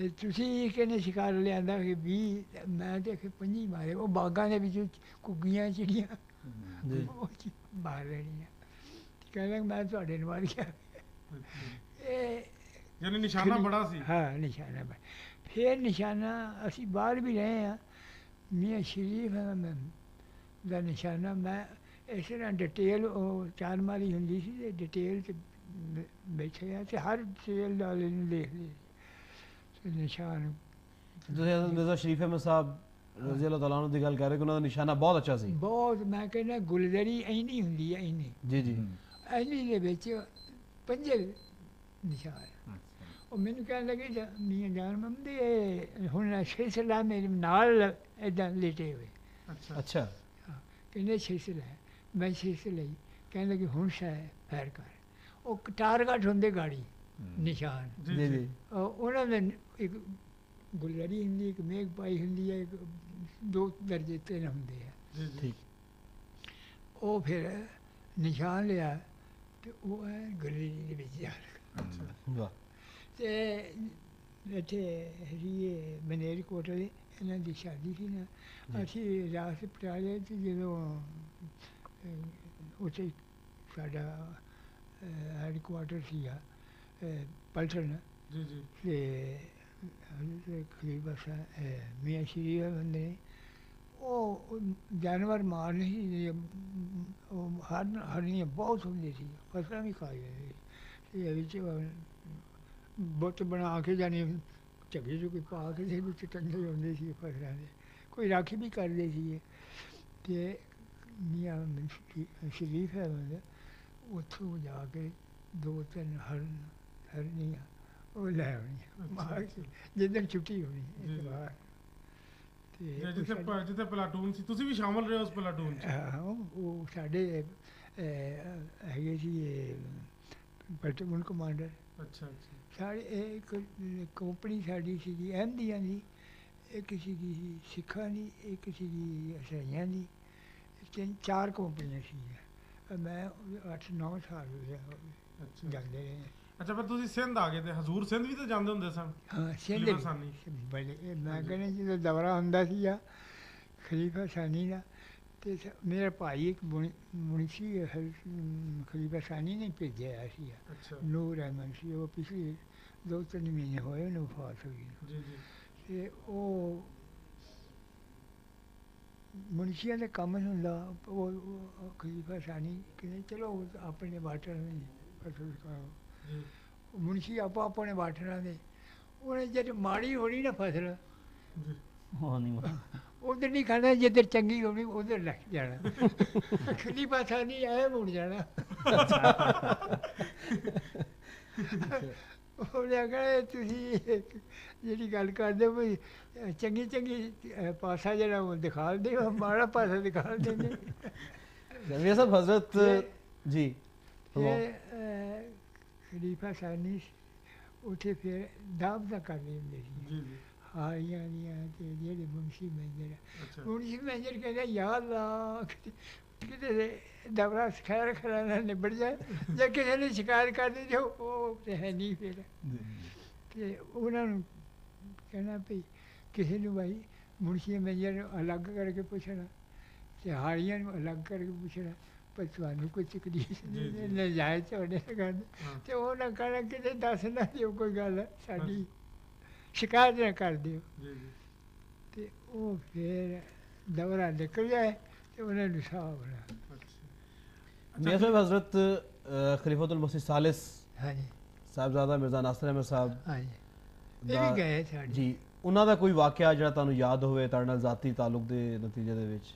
ਤੁਸੀਂ ਕਿਹਨੇ ਸ਼ਿਕਾਰ ਲਿਆਂਦਾ ਕਿ 20, ਮੈਂ ਤੇ ਕਿ 25 ਮਾਰੇ। ਉਹ ਬਾਗਾਂ ਦੇ ਵਿੱਚ ਘੁੱਗੀਆਂ ਚਿੜੀਆਂ ਜੀ ਉਹ ਮਾਰ ਲੈਣੀਆਂ। ਕਹਿੰਦਾ ਮੈਂ ਤੁਹਾਡੇ ਨੂੰ ਮਾਰ ਗਿਆ। ਇਹ ਯਾਨੀ ਨਿਸ਼ਾਨਾ ਬੜਾ ਸੀ। ਹਾਂ ਨਿਸ਼ਾਨਾ ਬੜਾ। ਫਿਰ ਨਿਸ਼ਾਨਾ ਅਸੀਂ ਬਾਹਰ ਵੀ ਰਹੇ ਹਾਂ, ਮੀਆਂ ਸ਼ਰੀਫ ਦਾ ਨਿਸ਼ਾਨਾ ਮੈਂ ਇਸ ਤਰ੍ਹਾਂ ਡਿਟੇਲ ਉਹ ਚਾਰ ਮਾਰੀ ਹੁੰਦੀ ਸੀ ਤੇ ਡਿਟੇਲ 'ਚ ਬੈਠੇ ਆ ਤੇ ਹਰ ਤੇਲ ਵਾਲੇ ਨੂੰ ਦੇਖ ਲਈ ਤੇ ਨਿਸ਼ਾਨ। ਤੁਸੀਂ ਹਜ਼ਰਤ ਮਿਰਜ਼ਾ ਸ਼ਰੀਫ ਅਹਿਮਦ ਸਾਹਿਬ ਰਜ਼ੀ ਅੱਲਾਹ ਤਾਲਾ ਅਨਹੁ ਦੀ ਗੱਲ ਕਰ ਰਹੇ ਕਿ ਉਹਨਾਂ ਦਾ ਨਿਸ਼ਾਨਾ ਬਹੁਤ ਅੱਛਾ ਸੀ। ਬਹੁਤ, ਮੈਂ ਕਹਿੰਦਾ ਗੁਲਦਰੀ ਇੰਨੀ ਹੁੰਦੀ ਹੈ, ਇੰਨੀ ਜੀ ਜੀ ਇੰਨੀ ਦੇ ਵਿੱਚ 5 ਨਿਸ਼ਾਨ। ਉਹ ਮੈਨੂੰ ਕਹਿਣ ਲੱਗੇ ਮੀਆਂ ਜਾਨ ਮੰਮੀ ਇਹ ਹੁਣ ਸਿਲਸਿਲਾ ਮੇਰੇ ਨਾਲ ਇੱਦਾਂ ਲੇਟੇ ਹੋਏ। ਅੱਛਾ। ਅੱਛਾ ਕਹਿੰਦੇ ਸਿਲਸਿਲਾ ਹੈ। ਮੈਂ ਸਿਲਸਿਲਾ ਲਈ ਕਹਿਣ ਲੱਗੇ ਹੁਣ ਫੈਰ ਕਰ। ਉਹ ਟਾਰਗੇਟ ਹੁੰਦੇ ਗਾੜੀ ਨਿਸ਼ਾਨ। ਜੀ ਜੀ ਉਹਨਾਂ ਦੇ ਇੱਕ ਗੁਲੜੀ ਹੁੰਦੀ, ਇੱਕ ਮੇਘ ਪਾਈ ਹੁੰਦੀ ਹੈ, ਇੱਕ 2 ਦਰਜੇ 3 ਹੁੰਦੇ ਆ। ਜੀ ਜੀ ਠੀਕ ਉਹ ਫਿਰ ਨਿਸ਼ਾਨ ਲਿਆ ਤੇ ਉਹ ਹੈ ਗੁਲੜੀ ਦੇ ਵਿੱਚ ਜਾ ਲੱਗਾ। ਅੱਛਾ ਵਾਹ ਤੇ ਇੱਥੇ ਹਰੀਏ ਮਨੇਰ ਕੋਟਲੇ ਇਹਨਾਂ ਦੀ ਸ਼ਾਦੀ ਸੀ ਨਾ, ਅਸੀਂ ਰਾਤ ਪਟਿਆਲੇ 'ਚ ਜਦੋਂ ਉੱਥੇ ਸਾਡਾ ਹੈਡਕੁਆਟਰ ਸੀਗਾ ਪਲਟਨ, ਜੀ ਜੀ ਤੇ ਖਲੀਫਾ ਸਾਹਿਬ ਮੀਆਂ ਸ਼ਰੀਫ ਬੰਦੇ ਉਹ ਜਾਨਵਰ ਮਾਰਨੇ ਸੀ, ਉਹ ਹਰਨੀਆਂ ਬਹੁਤ ਹੁੰਦੀ ਸੀ, ਫਸਲਾਂ ਵੀ ਖਾ ਜਾਂਦੇ ਸੀ। ਇਹ ਵਿੱਚ ਬੁੱਤ ਬਣਾ ਕੇ ਜਾਣੀ ਝੱਗੇ 'ਚ ਕੋਈ ਪਾ ਕੇ ਦੇ ਵਿੱਚ ਟੰਗੇ ਹੁੰਦੇ ਸੀ ਫਸਲਾਂ ਦੇ, ਕੋਈ ਰਾਖੀ ਵੀ ਕਰਦੇ ਸੀ। ਅਤੇ ਮੀਆਂ ਸ਼ਰੀਫ ਹੈ ਬੰਦਾ, ਉੱਥੋਂ ਜਾ ਕੇ 2-3 ਹਰਨੀਆਂ ਉਹ ਲੈ ਆਉਣੀਆਂ ਮਾਰ ਕੇ, ਜਿੱਦਣ ਛੁੱਟੀ ਹੋਣੀ ਇਤਵਾਰ। ਜਿੱਥੇ ਪਲਾਟੂਨ ਸੀ, ਤੁਸੀਂ ਵੀ ਸ਼ਾਮਲ ਰਹੇ ਉਸ ਪਲਾਟੂਨ 'ਚ? ਹਾਂ, ਉਹ ਸਾਡੇ ਹੈਗੇ ਸੀ ਪਲਟੂਨ ਕਮਾਂਡਰ। ਅੱਛਾ ਅੱਛਾ ਸਾਡੇ ਇੱਕ ਕੰਪਨੀ ਸਾਡੀ ਸੀਗੀ ਅਹਿਮਦੀਆਂ ਦੀ, ਇੱਕ ਸੀਗੀ ਸਿੱਖਾਂ ਦੀ, ਇੱਕ ਸੀਗੀ ਈਸਾਈਆਂ ਦੀ, 3-4 ਕੰਪਨੀਆਂ ਸੀਗੀਆਂ। ਮੈਂ 8-9 ਸਾਲ ਹੋਇਆ ਅੱਛਾ ਜਾਂਦੇ ਰਹੇ। ਅੱਛਾ ਫਿਰ ਤੁਸੀਂ ਸਿੰਧ ਆ ਗਏ, ਤੇ ਹਜ਼ੂਰ ਸਿੰਧ ਵੀ ਤਾਂ ਜਾਂਦੇ ਹੁੰਦੇ ਸਨ? ਹਾਂ ਖਲੀਫਾ ਸਾਨੀ। ਬੜੇ ਮੈਂ ਕਹਿੰਦਾ ਜਦੋਂ ਦੌਰਾ ਹੁੰਦਾ ਸੀਗਾ ਖਲੀਫਾ ਸਾਨੀ ਦਾ, ਅਤੇ ਮੇਰਾ ਭਾਈ ਇੱਕ ਮੁਨਸ਼ੀ ਖਲੀਫਾ ਸਾਨੀ ਨੇ ਭੇਜਿਆ ਹੋਇਆ ਸੀ, ਅੱਛਾ ਨੂਰ ਅਹਿਮਦ ਸੀ। ਉਹ ਪਿਛਲੇ 2-3 ਮਹੀਨੇ ਹੋਏ ਉਹਨੂੰ ਵਫਾਤ ਹੋ ਗਈ। ਜੀ ਜੀ ਅਤੇ ਉਹ ਮੁਨਸ਼ੀਆਂ ਦਾ ਕੰਮ ਹੁੰਦਾ, ਉਹ ਖਲੀਫਾ ਸਾਨੀ ਕਹਿੰਦੇ ਚਲੋ ਆਪਣੇ ਵਾਟਰ ਨਹੀਂ ਫਸਲ ਕਰੋ। ਜੀ ਮੁਨਸ਼ੀ ਆਪੋ ਆਪਣੇ ਵਾਟਰਾਂ ਦੇ, ਉਹਨੇ ਜਦ ਮਾੜੀ ਹੋਣੀ ਨਾ ਫਸਲ ਜੀ ਉਹ ਨਹੀਂ ਉਧਰ ਨਹੀਂ ਖਾਣਾ, ਜਿੱਧਰ ਚੰਗੀ ਹੋਣੀ ਉਧਰ ਲੱਗ ਜਾਣਾ। ਖਲੀਫਾ ਸਾਨੀ ਐ ਮੁੜ ਜਾਣਾ। ਉਹਨੇ ਆਖਿਆ ਤੁਸੀਂ ਜਿਹੜੀ ਗੱਲ ਕਰਦੇ ਵੀ ਚੰਗੀ ਚੰਗੀ ਪਾਸਾ ਜਿਹੜਾ ਉਹ ਦਿਖਾ ਦਿਓ, ਮਾੜਾ ਪਾਸਾ ਦਿਖਾ ਦਿੰਦੇ। ਜਮੀਆ ਸਾਹਿਬ हजरत जी ਇਹ ਖਲੀਫਾ ਸਾਨੀ ਉੱਥੇ ਫਿਰ ਦਾਵਤਾਂ ਕਰਦੇ ਹੁੰਦੇ ਸੀ ਜੀ ਜੀ ਹਾਰੀਆਂ ਦੀਆਂ, ਅਤੇ ਜਿਹੜੇ ਮੁਨਸ਼ੀ ਮੈਨੇਜਰ, ਅੱਛਾ ਮੁਨਸ਼ੀ ਮੈਨੇਜਰ ਕਹਿੰਦਾ ਯਾ ਅੱਲਾ ਕਿਤੇ ਦੌਰਾ ਖੈਰ ਖਰਾਨਾ ਨਿਬੜ ਜਾਏ, ਜਾਂ ਕਿਸੇ ਨੇ ਸ਼ਿਕਾਇਤ ਕਰ ਦਿੱਤੀ ਉਹ ਤਾਂ ਹੈ ਨਹੀਂ ਫਿਰ। ਅਤੇ ਉਹਨਾਂ ਨੂੰ ਕਹਿਣਾ ਵੀ ਕਿਸੇ ਨੂੰ ਭਾਈ ਮੁਨਸ਼ੀ ਮੈਨੇਜਰ ਨੂੰ ਅਲੱਗ ਕਰਕੇ ਪੁੱਛਣਾ, ਅਤੇ ਹਾਰੀਆਂ ਨੂੰ ਅਲੱਗ ਕਰਕੇ ਪੁੱਛਣਾ, ਪਰ ਤੁਹਾਨੂੰ ਕੋਈ ਤਕਲੀਫ ਨਹੀਂ, ਨਜਾਇਜ਼ ਤੁਹਾਡੇ ਨਾਲ ਗੱਲ। ਅਤੇ ਉਹਨਾਂ ਕਹਿਣਾ ਕਿਤੇ ਦੱਸ ਨਾ ਦਿਓ ਕੋਈ ਗੱਲ ਸਾਡੀ, ਸ਼ਿਕਾਇਤ ਨਾ ਕਰ ਦਿਓ। ਜੀ ਜੀ ਅਤੇ ਉਹ ਫਿਰ ਦੌਰਾ ਨਿਕਲ ਜਾਏ ਅਤੇ ਉਹਨਾਂ ਨੂੰ ਸਾਹ ਬਣਾ। ਅੱਛਾ मियां साहब हजरत खलीफतुल मसीह सालिस ਹਾਂਜੀ ਸਾਹਿਬਜ਼ਾਦਾ ਮਿਰਜ਼ਾ ਨਾਸਰ ਅਹਿਮਦ ਸਾਹਿਬ ਹਾਂਜੀ, ਇਹ ਦਾ- ਵੀ ਗਏ ਸਾਡੇ। ਜੀ, ਉਹਨਾਂ ਦਾ ਕੋਈ ਵਾਕਿਆ ਜਿਹੜਾ ਤੁਹਾਨੂੰ ਯਾਦ ਹੋਵੇ ਤੁਹਾਡੇ ਨਾਲ ਜ਼ਾਤੀ ਤਾਲੁਕ ਦੇ ਨਤੀਜੇ ਦੇ ਵਿੱਚ?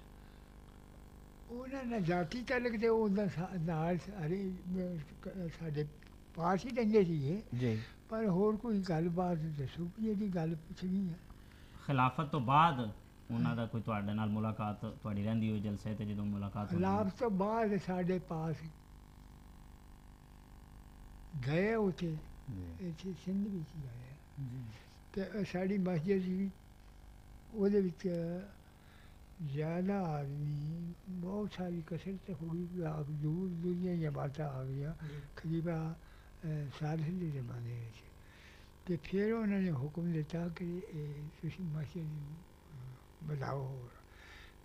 ਉਹਨਾਂ ਨਾਲ ਜਾਤੀ ਤਾਲੁਕ ਦੇ ਉਹਦਾ ਨਾਲ ਸਾਰੇ ਸਾਡੇ ਪਾਸ ਹੀ ਰਹਿੰਦੇ ਸੀਗੇ, ਜੀ ਪਰ ਹੋਰ ਕੋਈ ਗੱਲਬਾਤ ਦੱਸੋ ਵੀ ਜਿਹੜੀ ਗੱਲ ਪੁੱਛਣੀ ਹੈ। ਖਿਲਾਫਤ ਤੋਂ ਬਾਅਦ ਉਹਨਾਂ ਦਾ ਕੋਈ ਤੁਹਾਡੇ ਨਾਲ ਮੁਲਾਕਾਤ ਤੁਹਾਡੀ ਰਹਿੰਦੀ ਹੋਈ ਜਲਸੇ ਤੇ ਜਦੋਂ ਮੁਲਾਕਾਤ ਹੁੰਦੀ ਲਾਭ ਤੋਂ ਬਾਅਦ ਸਾਡੇ ਪਾਸ ਗਏ ਉੱਥੇ, ਇੱਥੇ ਸਿੰਧ ਵਿੱਚ ਗਏ, ਅਤੇ ਸਾਡੀ ਮਸਜਿਦ ਸੀ, ਉਹਦੇ ਵਿੱਚ ਜ਼ਿਆਦਾ ਆਦਮੀ, ਬਹੁਤ ਸਾਰੀ ਕਸਰਤ ਹੋ ਗਈ, ਆਪ ਦੂਰ ਦੂਰੀਆਂ ਜਮਾਤਾਂ ਆ ਗਈਆਂ ਖਲੀਫਾ ਸਾਲਿਸ ਦੇ ਜ਼ਮਾਨੇ ਵਿੱਚ। ਅਤੇ ਫਿਰ ਉਹਨਾਂ ਨੇ ਹੁਕਮ ਦਿੱਤਾ ਕਿ ਤੁਸੀਂ ਮਸਜਿਦ ਨੂੰ ਵਧਾਓ ਹੋਰ,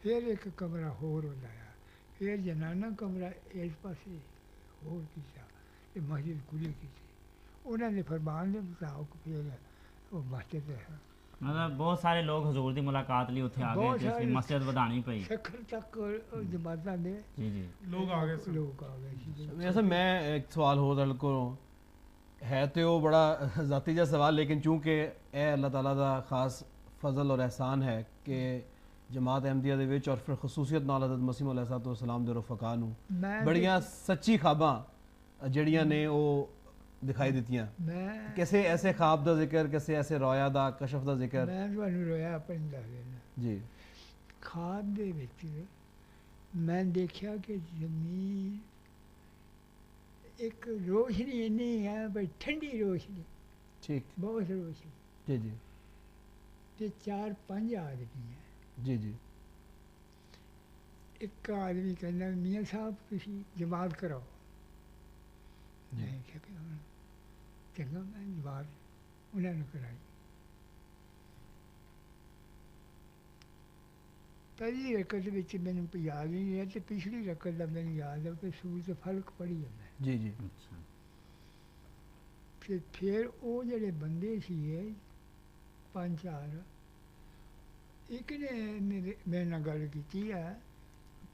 ਫਿਰ ਇੱਕ ਕਮਰਾ ਹੋਰ ਬਣਾਇਆ, ਫਿਰ ਜਨਾਨਾ ਕਮਰਾ ਇਸ ਪਾਸੇ ਹੋਰ ਕੀਤਾ, ਅਤੇ ਮਸਜਿਦ ਖੁੱਲ੍ਹੀ ਕੀਤੀ। ਉਹਨਾਂ ਦੇ ਫਰਮਾਨ ਦੇ ਮੁਤਾਬਕ ਫਿਰ ਉਹ ਮਸਜਿਦ ਹੈ। ਮਤਲਬ ਬਹੁਤ ਸਾਰੇ ਲੋਕ ਹਜ਼ੂਰ ਦੀ ਮੁਲਾਕਾਤ ਲਈ ਉੱਥੇ ਆ ਗਏ ਬਹੁਤ ਤੇ ਇਸ ਲਈ ਸਾਰੇ। ਮਸਜਿਦ ਵਧਾਣੀ ਪਈ। ਸਖਰ ਤੱਕ ਜਮਾਤਾਂ ਦੇ ਜੀ ਜੀ ਲੋਕ ਆ ਗਏ ਸਨ। ਲੋਕ ਆ ਗਏ ਸੀ। मियां साहब मैं एक सवाल हो ਤੁਹਾਡੇ ਕੋਲੋਂ, ਹੈ ਤੇ ਉਹ ਬੜਾ ਜ਼ਾਤੀ ਜਿਹਾ ਸਵਾਲ, ਲੇਕਿਨ ਚੂੰਕਿ ਇਹ ਅੱਲਾਹ ਤਾਲਾ ਦਾ ਖਾਸ ਫਜ਼ਲ ਔਰ ਅਹਿਸਾਨ ਹੈ ਕਿ ਜਮਾਤ ਅਹਿਮਦੀਆ ਦੇ ਵਿੱਚ ਔਰ ਫਿਰ ਖਸੂਸੀਅਤ ਨਾਲ ਹਜ਼ਰਤ ਮਸੀਹ ਮੌਲਾ ਸਾਹਿਬ ਤੋਂ ਸਲਾਮ ਦੇ ਰਫਕਾ ਨੂੰ ਮੈਂ ਬੜੀਆਂ ਸੱਚੀ ਖਾਬਾਂ ਜਿਹੜੀਆਂ ਨੇ ਉਹ ਦਿਖਾਈ ਦਿੱਤੀਆਂ। ਮੈਂ ਕਿਸੇ ਐਸੇ ਖਾਬ ਦਾ ਜ਼ਿਕਰ, ਕਿਸੇ ਐਸੇ ਰੋਇਆ ਦਾ ਕਸ਼ਫ ਦਾ ਜ਼ਿਕਰ? ਮੈਂ ਤੁਹਾਨੂੰ ਰੋਇਆ ਆਪਣੇ ਦੱਸ ਦੇਣਾ। ਜੀ ਖਾਬ ਦੇ ਵਿੱਚ ਮੈਂ ਦੇਖਿਆ ਕਿ ਜ਼ਮੀਨ ਇੱਕ ਰੋਸ਼ਨੀ ਇੰਨੀ ਹੈ ਬਈ ਠੰਡੀ ਰੋਸ਼ਨੀ, ठीक ਬਹੁਤ ਰੋਸ਼ਨੀ, जी जी ਤੇ 4-5 ਆਦਮੀ ਹੈ। जी जी ਇੱਕ ਆਦਮੀ ਕਹਿੰਦਾ ਮੀਆਂ ਸਾਹਿਬ ਤੁਸੀਂ ਜਮਾਤ ਕਰਾਓ। ਮੈਂ ਕਿਹਾ ਵੀ ਹੁਣ ਚੰਗਾ ਮੈਂ ਜਮਾਤ ਉਹਨਾਂ ਨੂੰ ਕਰਾਈ। ਪਹਿਲੀ ਰਕਤ ਵਿੱਚ ਮੈਨੂੰ ਕੋਈ ਯਾਦ ਨਹੀਂ ਹੈ, ਤੇ ਪਿਛਲੀ ਰਕਤ ਦਾ ਮੈਨੂੰ ਯਾਦ ਹੈ ਕਿ ਸੂਰਤ ਫਲਕ ਪੜ੍ਹੀ ਹੈ ਮੈਂ। जी जी ਅੱਛਾ ਤੇ ਫਿਰ ਉਹ ਜਿਹੜੇ ਬੰਦੇ ਸੀਗੇ 5-4, ਇੱਕ ਨੇ ਮੇਰੇ ਨਾਲ ਗੱਲ ਕੀਤੀ ਹੈ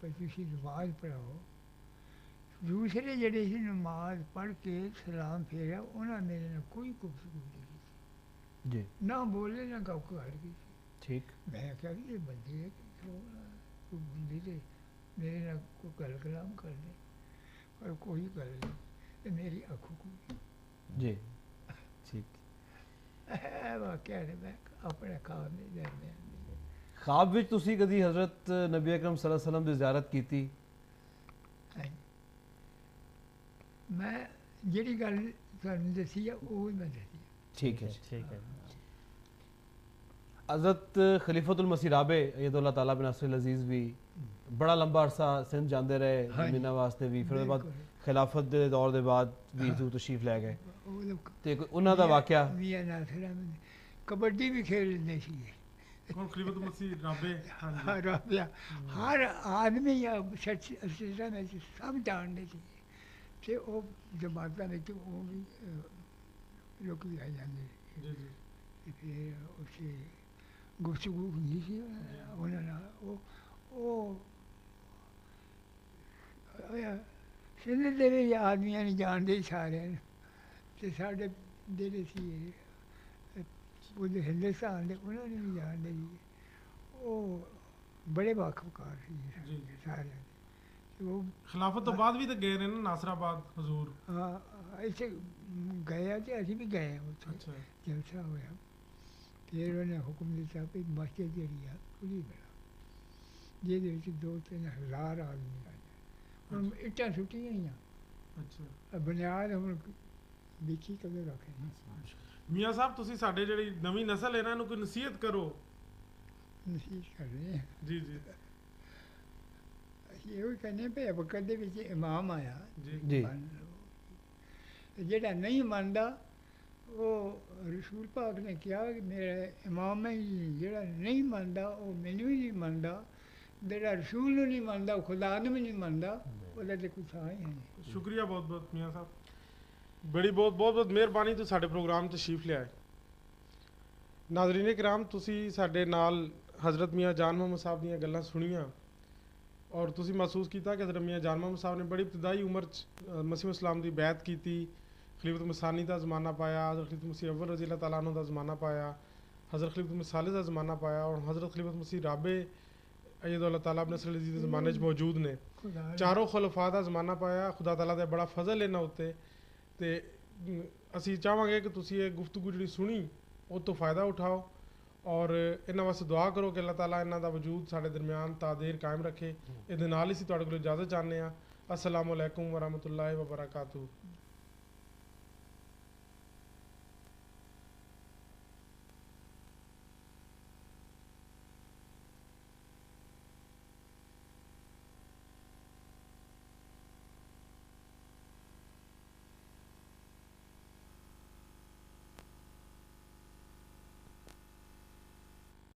ਵੀ ਤੁਸੀਂ ਨਮਾਜ਼ ਪੜ੍ਹਾਓ। ਦੂਸਰੇ ਜਿਹੜੇ ਸੀ ਨਮਾਜ਼ ਪੜ੍ਹ ਕੇ ਸਲਾਮ ਫੇਰਿਆ, ਉਹਨਾਂ ਮੇਰੇ ਨਾਲ ਕੋਈ ਗੁਫ਼ਤਗੂ ਨਹੀਂ ਕੀਤੀ, जी ਨਾ ਬੋਲੇ ਨਾ ਗੱਲ ਕੀਤੀ। ठीक ਮੈਂ ਕਿਹਾ ਵੀ ਇਹ ਬੰਦੇ ਕੋਈ ਬੰਦੇ ਤੇ ਮੇਰੇ ਨਾਲ ਕੋਈ ਗੱਲ ਕਲਾਮ ਕਰਦੇ, ਪਰ ਕੋਈ ਗੱਲ ਨਹੀਂ, ਇਹ ਮੇਰੀ ਅੱਖੋਂ ਕੋਈ जी ठीक ਵਾਕਿਆ ਨੇ। ਮੈਂ ਆਪਣੇ ਖਾਬ ਦੇ ਦਰਮਿਆਨ ख्वाब ਵਿੱਚ ਤੁਸੀਂ ਕਦੀ ਹਜ਼ਰਤ ਨਬੀ ਅਕਰਮ ਸੱਲੱਲਾਹੁ ਅਲੈਹਿ ਵਸੱਲਮ ਦੀ ਜ਼ਿਆਰਤ ਕੀਤੀ? ਮੈਂ ਜਿਹੜੀ ਗੱਲ ਤੁਹਾਨੂੰ ਦੱਸੀ ਆ ਉਹ ਮੈਂ ਦੱਸੀ ਆ। ठीक है ਠੀਕ ਹੈ हज़रत खलीफतुल मसीह राबे अय्यदुल्लाह ताला बिन नासिर अजीज़ भी बड़ा लंबा अरसा सिंध जाते रहे हाँ जी। जमीना वास्ते भी, फिर उसदे बाद बिल्कुल। खिलाफत के दौर के बाद भी इत्थों तशरीफ लै गए ਉਹ ਲੋਕ ते कोई उन्हां दा वाकया ਮੀਆਂ ਨਾਸਿਰ ਅਹਿਮਦ ਕਬੱਡੀ ਵੀ ਖੇਡਦੇ ਸੀਗੇ। ਕੌਣ ਖਲੀਫਤ ਮਸੀਹ ਰਾਬੇ? ਹਾਂਜੀ ਹਰ ਆਦਮੀ ਅਸਲਾਂ ਵਿੱਚ ਸਭ ਜਾਣਦੇ ਸੀ, ਤੇ ਉਹ ਜਮਾਤਾਂ ਵਿੱਚ ਉਹ ਵੀ ਲੋਕ ਆ ਜਾਂਦੇ ਸੀ। ਜੀ ਜੀ ਤੇ ਫਿਰ ਉਸੇ ਗੁਫ਼ਤਗੂ ਹੁੰਦੀ ਸੀ ਉਹਨਾਂ ਨਾਲ। ਉਹ ਸਿੰਧ ਦੇ ਵੀ ਆਦਮੀਆਂ ਨੂੰ ਜਾਣਦੇ ਸੀ ਸਾਰਿਆਂ ਨੂੰ, ਤੇ ਸਾਡੇ ਜਿਹੜੇ ਸੀ ਪੂਰੇ ਹਿੰਦੁਸਤਾਨ ਦੇ ਉਹਨਾਂ ਨੂੰ ਵੀ ਜਾਣਦੇ ਸੀ। ਉਹ ਬੜੇ ਵਾਕਫਕਾਰ ਸੀ ਜੀ। ਸਾਰਿਆਂ ਦੇ। ਤੇ ਉਹ ਖਿਲਾਫਤ ਤੋਂ ਬਾਅਦ ਵੀ ਤਾਂ ਗਏ ਨੇ ਨਾ ਨਾਸਰਾਬਾਦ ਹਜ਼ੂਰ। ਇੱਥੇ ਗਏ ਤੇ ਅਸੀਂ ਵੀ ਗਏ ਉੱਥੇ ਅੱਛਾ ਜਲਸਾ ਹੋਇਆ। ਫਿਰ ਉਹਨੇ ਹੁਕਮ ਦਿੱਤਾ ਵੀ ਮਸਜਿਦ ਜਿਹੜੀ ਆ ਖੁੱਲ੍ਹੀ ਬਣਾ, ਜਿਹਦੇ ਵਿੱਚ 2-3 ਹਜ਼ਾਰ ਆਦਮੀ ਆ ਜਾਣ। ਹੁਣ ਇੱਟਾਂ ਸੁੱਟੀਆਂ ਹੀ ਆ, ਅੱਛਾ ਬੁਨਿਆਦ ਹੁਣ ਦੇਖੀ ਕਦੋਂ ਰੱਖੇ। ਮੀਆਂ ਸਾਹਿਬ ਤੁਸੀਂ ਸਾਡੇ ਜਿਹੜੀ ਨਵੀਂ ਨਸਲ ਹੈ ਇਹਨਾਂ ਨੂੰ ਕੋਈ ਨਸੀਹਤ ਕਰੋ। ਨਸੀਹਤ ਕਰ ਰਹੇ ਹਾਂ। ਜੀ ਜੀ ਅਸੀਂ ਇਹੋ ਹੀ ਕਹਿੰਦੇ ਪਏ ਵਕਤ ਦੇ ਵਿੱਚ ਇਮਾਮ ਆਇਆ, ਜੀ जी ਮੰਨ ਲਓ। ਤੇ ਜਿਹੜਾ ਨਹੀਂ ਮੰਨਦਾ ਉਹ ਰਸੂਲ ਪਾਕ ਨੇ ਕਿਹਾ ਕਿ ਮੇਰਾ ਇਮਾਮ ਹੈ ਹੀ, ਜਿਹੜਾ ਨਹੀਂ ਮੰਨਦਾ ਉਹ ਮੈਨੂੰ ਵੀ ਨਹੀਂ ਮੰਨਦਾ, ਜਿਹੜਾ ਰਸੂਲ ਨੂੰ ਨਹੀਂ ਮੰਨਦਾ ਉਹ ਖੁਦਾ ਨੂੰ ਵੀ ਨਹੀਂ ਮੰਨਦਾ, ਉਹਦਾ ਤੇ ਕੁਛ ਆ ਹੀ ਨਹੀਂ। ਸ਼ੁਕਰੀਆ ਬਹੁਤ ਬਹੁਤ ਮੀਆਂ ਸਾਹਿਬ, ਬੜੀ ਬਹੁਤ ਬਹੁਤ ਬਹੁਤ ਮਿਹਰਬਾਨੀ ਤੁਸੀਂ ਸਾਡੇ ਪ੍ਰੋਗਰਾਮ 'ਚ ਤਸ਼ਰੀਫ ਲਿਆਏ। ਨਾਜ਼ਰੀਨ ਕਿਰਾਮ, ਤੁਸੀਂ ਸਾਡੇ ਨਾਲ ਹਜ਼ਰਤ ਮੀਆਂ ਜਾਨ ਮੁਹੰਮਦ ਸਾਹਿਬ ਦੀਆਂ ਗੱਲਾਂ ਸੁਣੀਆਂ ਔਰ ਤੁਸੀਂ ਮਹਿਸੂਸ ਕੀਤਾ ਕਿ ਹਜ਼ਰਤ ਮੀਆਂ ਜਾਨ ਮੁਹੰਮਦ ਸਾਹਿਬ ਨੇ ਬੜੀ ਇਬਤਦਾਈ ਉਮਰ 'ਚ ਮਸੀਹ ਇਸਲਾਮ ਦੀ ਬੈਅਤ ਕੀਤੀ, ਖਲੀਫਤ ਮਸਾਨੀ ਦਾ ਜ਼ਮਾਨਾ ਪਾਇਆ, ਹਜ਼ਰਤ ਖਲੀਫਤ ਮਸੀਹ ਅव्वल रज़ी अल्लाह तआला अन्हु ਦਾ ਜ਼ਮਾਨਾ ਪਾਇਆ, हज़रत खलीफत मसीह सालिस ਦਾ ਜ਼ਮਾਨਾ ਪਾਇਆ ਔਰ हज़रत खलीफत मसीह राबे अय्यदुल्लाह ताला बिन नासिर अज़ीज़ ਦੇ ਜ਼ਮਾਨੇ 'ਚ ਮੌਜੂਦ ਨੇ। ਖੁਦਾ ਨੇ ਚਾਰੋਂ ਖੁਲਫਾ ਦਾ ਜ਼ਮਾਨਾ ਪਾਇਆ। ਖੁਦਾ ਤਾਲਾ ਦਾ ਬੜਾ ਫਜ਼ਲ ਇਹਨਾਂ ਉੱਤੇ, ਤੇ ਅਸੀਂ ਚਾਹਾਂਗੇ ਕਿ ਤੁਸੀਂ ਇਹ ਗੁਫ਼ਤਗੂ ਜਿਹੜੀ ਸੁਣੀ ਉਹ ਤੋਂ ਫਾਇਦਾ ਉਠਾਓ ਔਰ ਇਹਨਾਂ ਵਾਸਤੇ ਦੁਆ ਕਰੋ ਕਿ ਅੱਲਾਹ ਤਾਲਾ ਇਹਨਾਂ ਦਾ ਵਜੂਦ ਸਾਡੇ ਦਰਮਿਆਨ ਤਾਦੇਰ ਕਾਇਮ ਰੱਖੇ। ਇਹਦੇ ਨਾਲ ਹੀ ਅਸੀਂ ਤੁਹਾਡੇ ਕੋਲ ਇਜਾਜ਼ਤ ਚਾਹੁੰਦੇ ਹਾਂ। ਅਸਲਾਮੁ ਅਲੈਕੁਮ ਵਰਹਿਮਤੁல்லாਹਿ ਵਬਰਕਾਤੁਹੂ।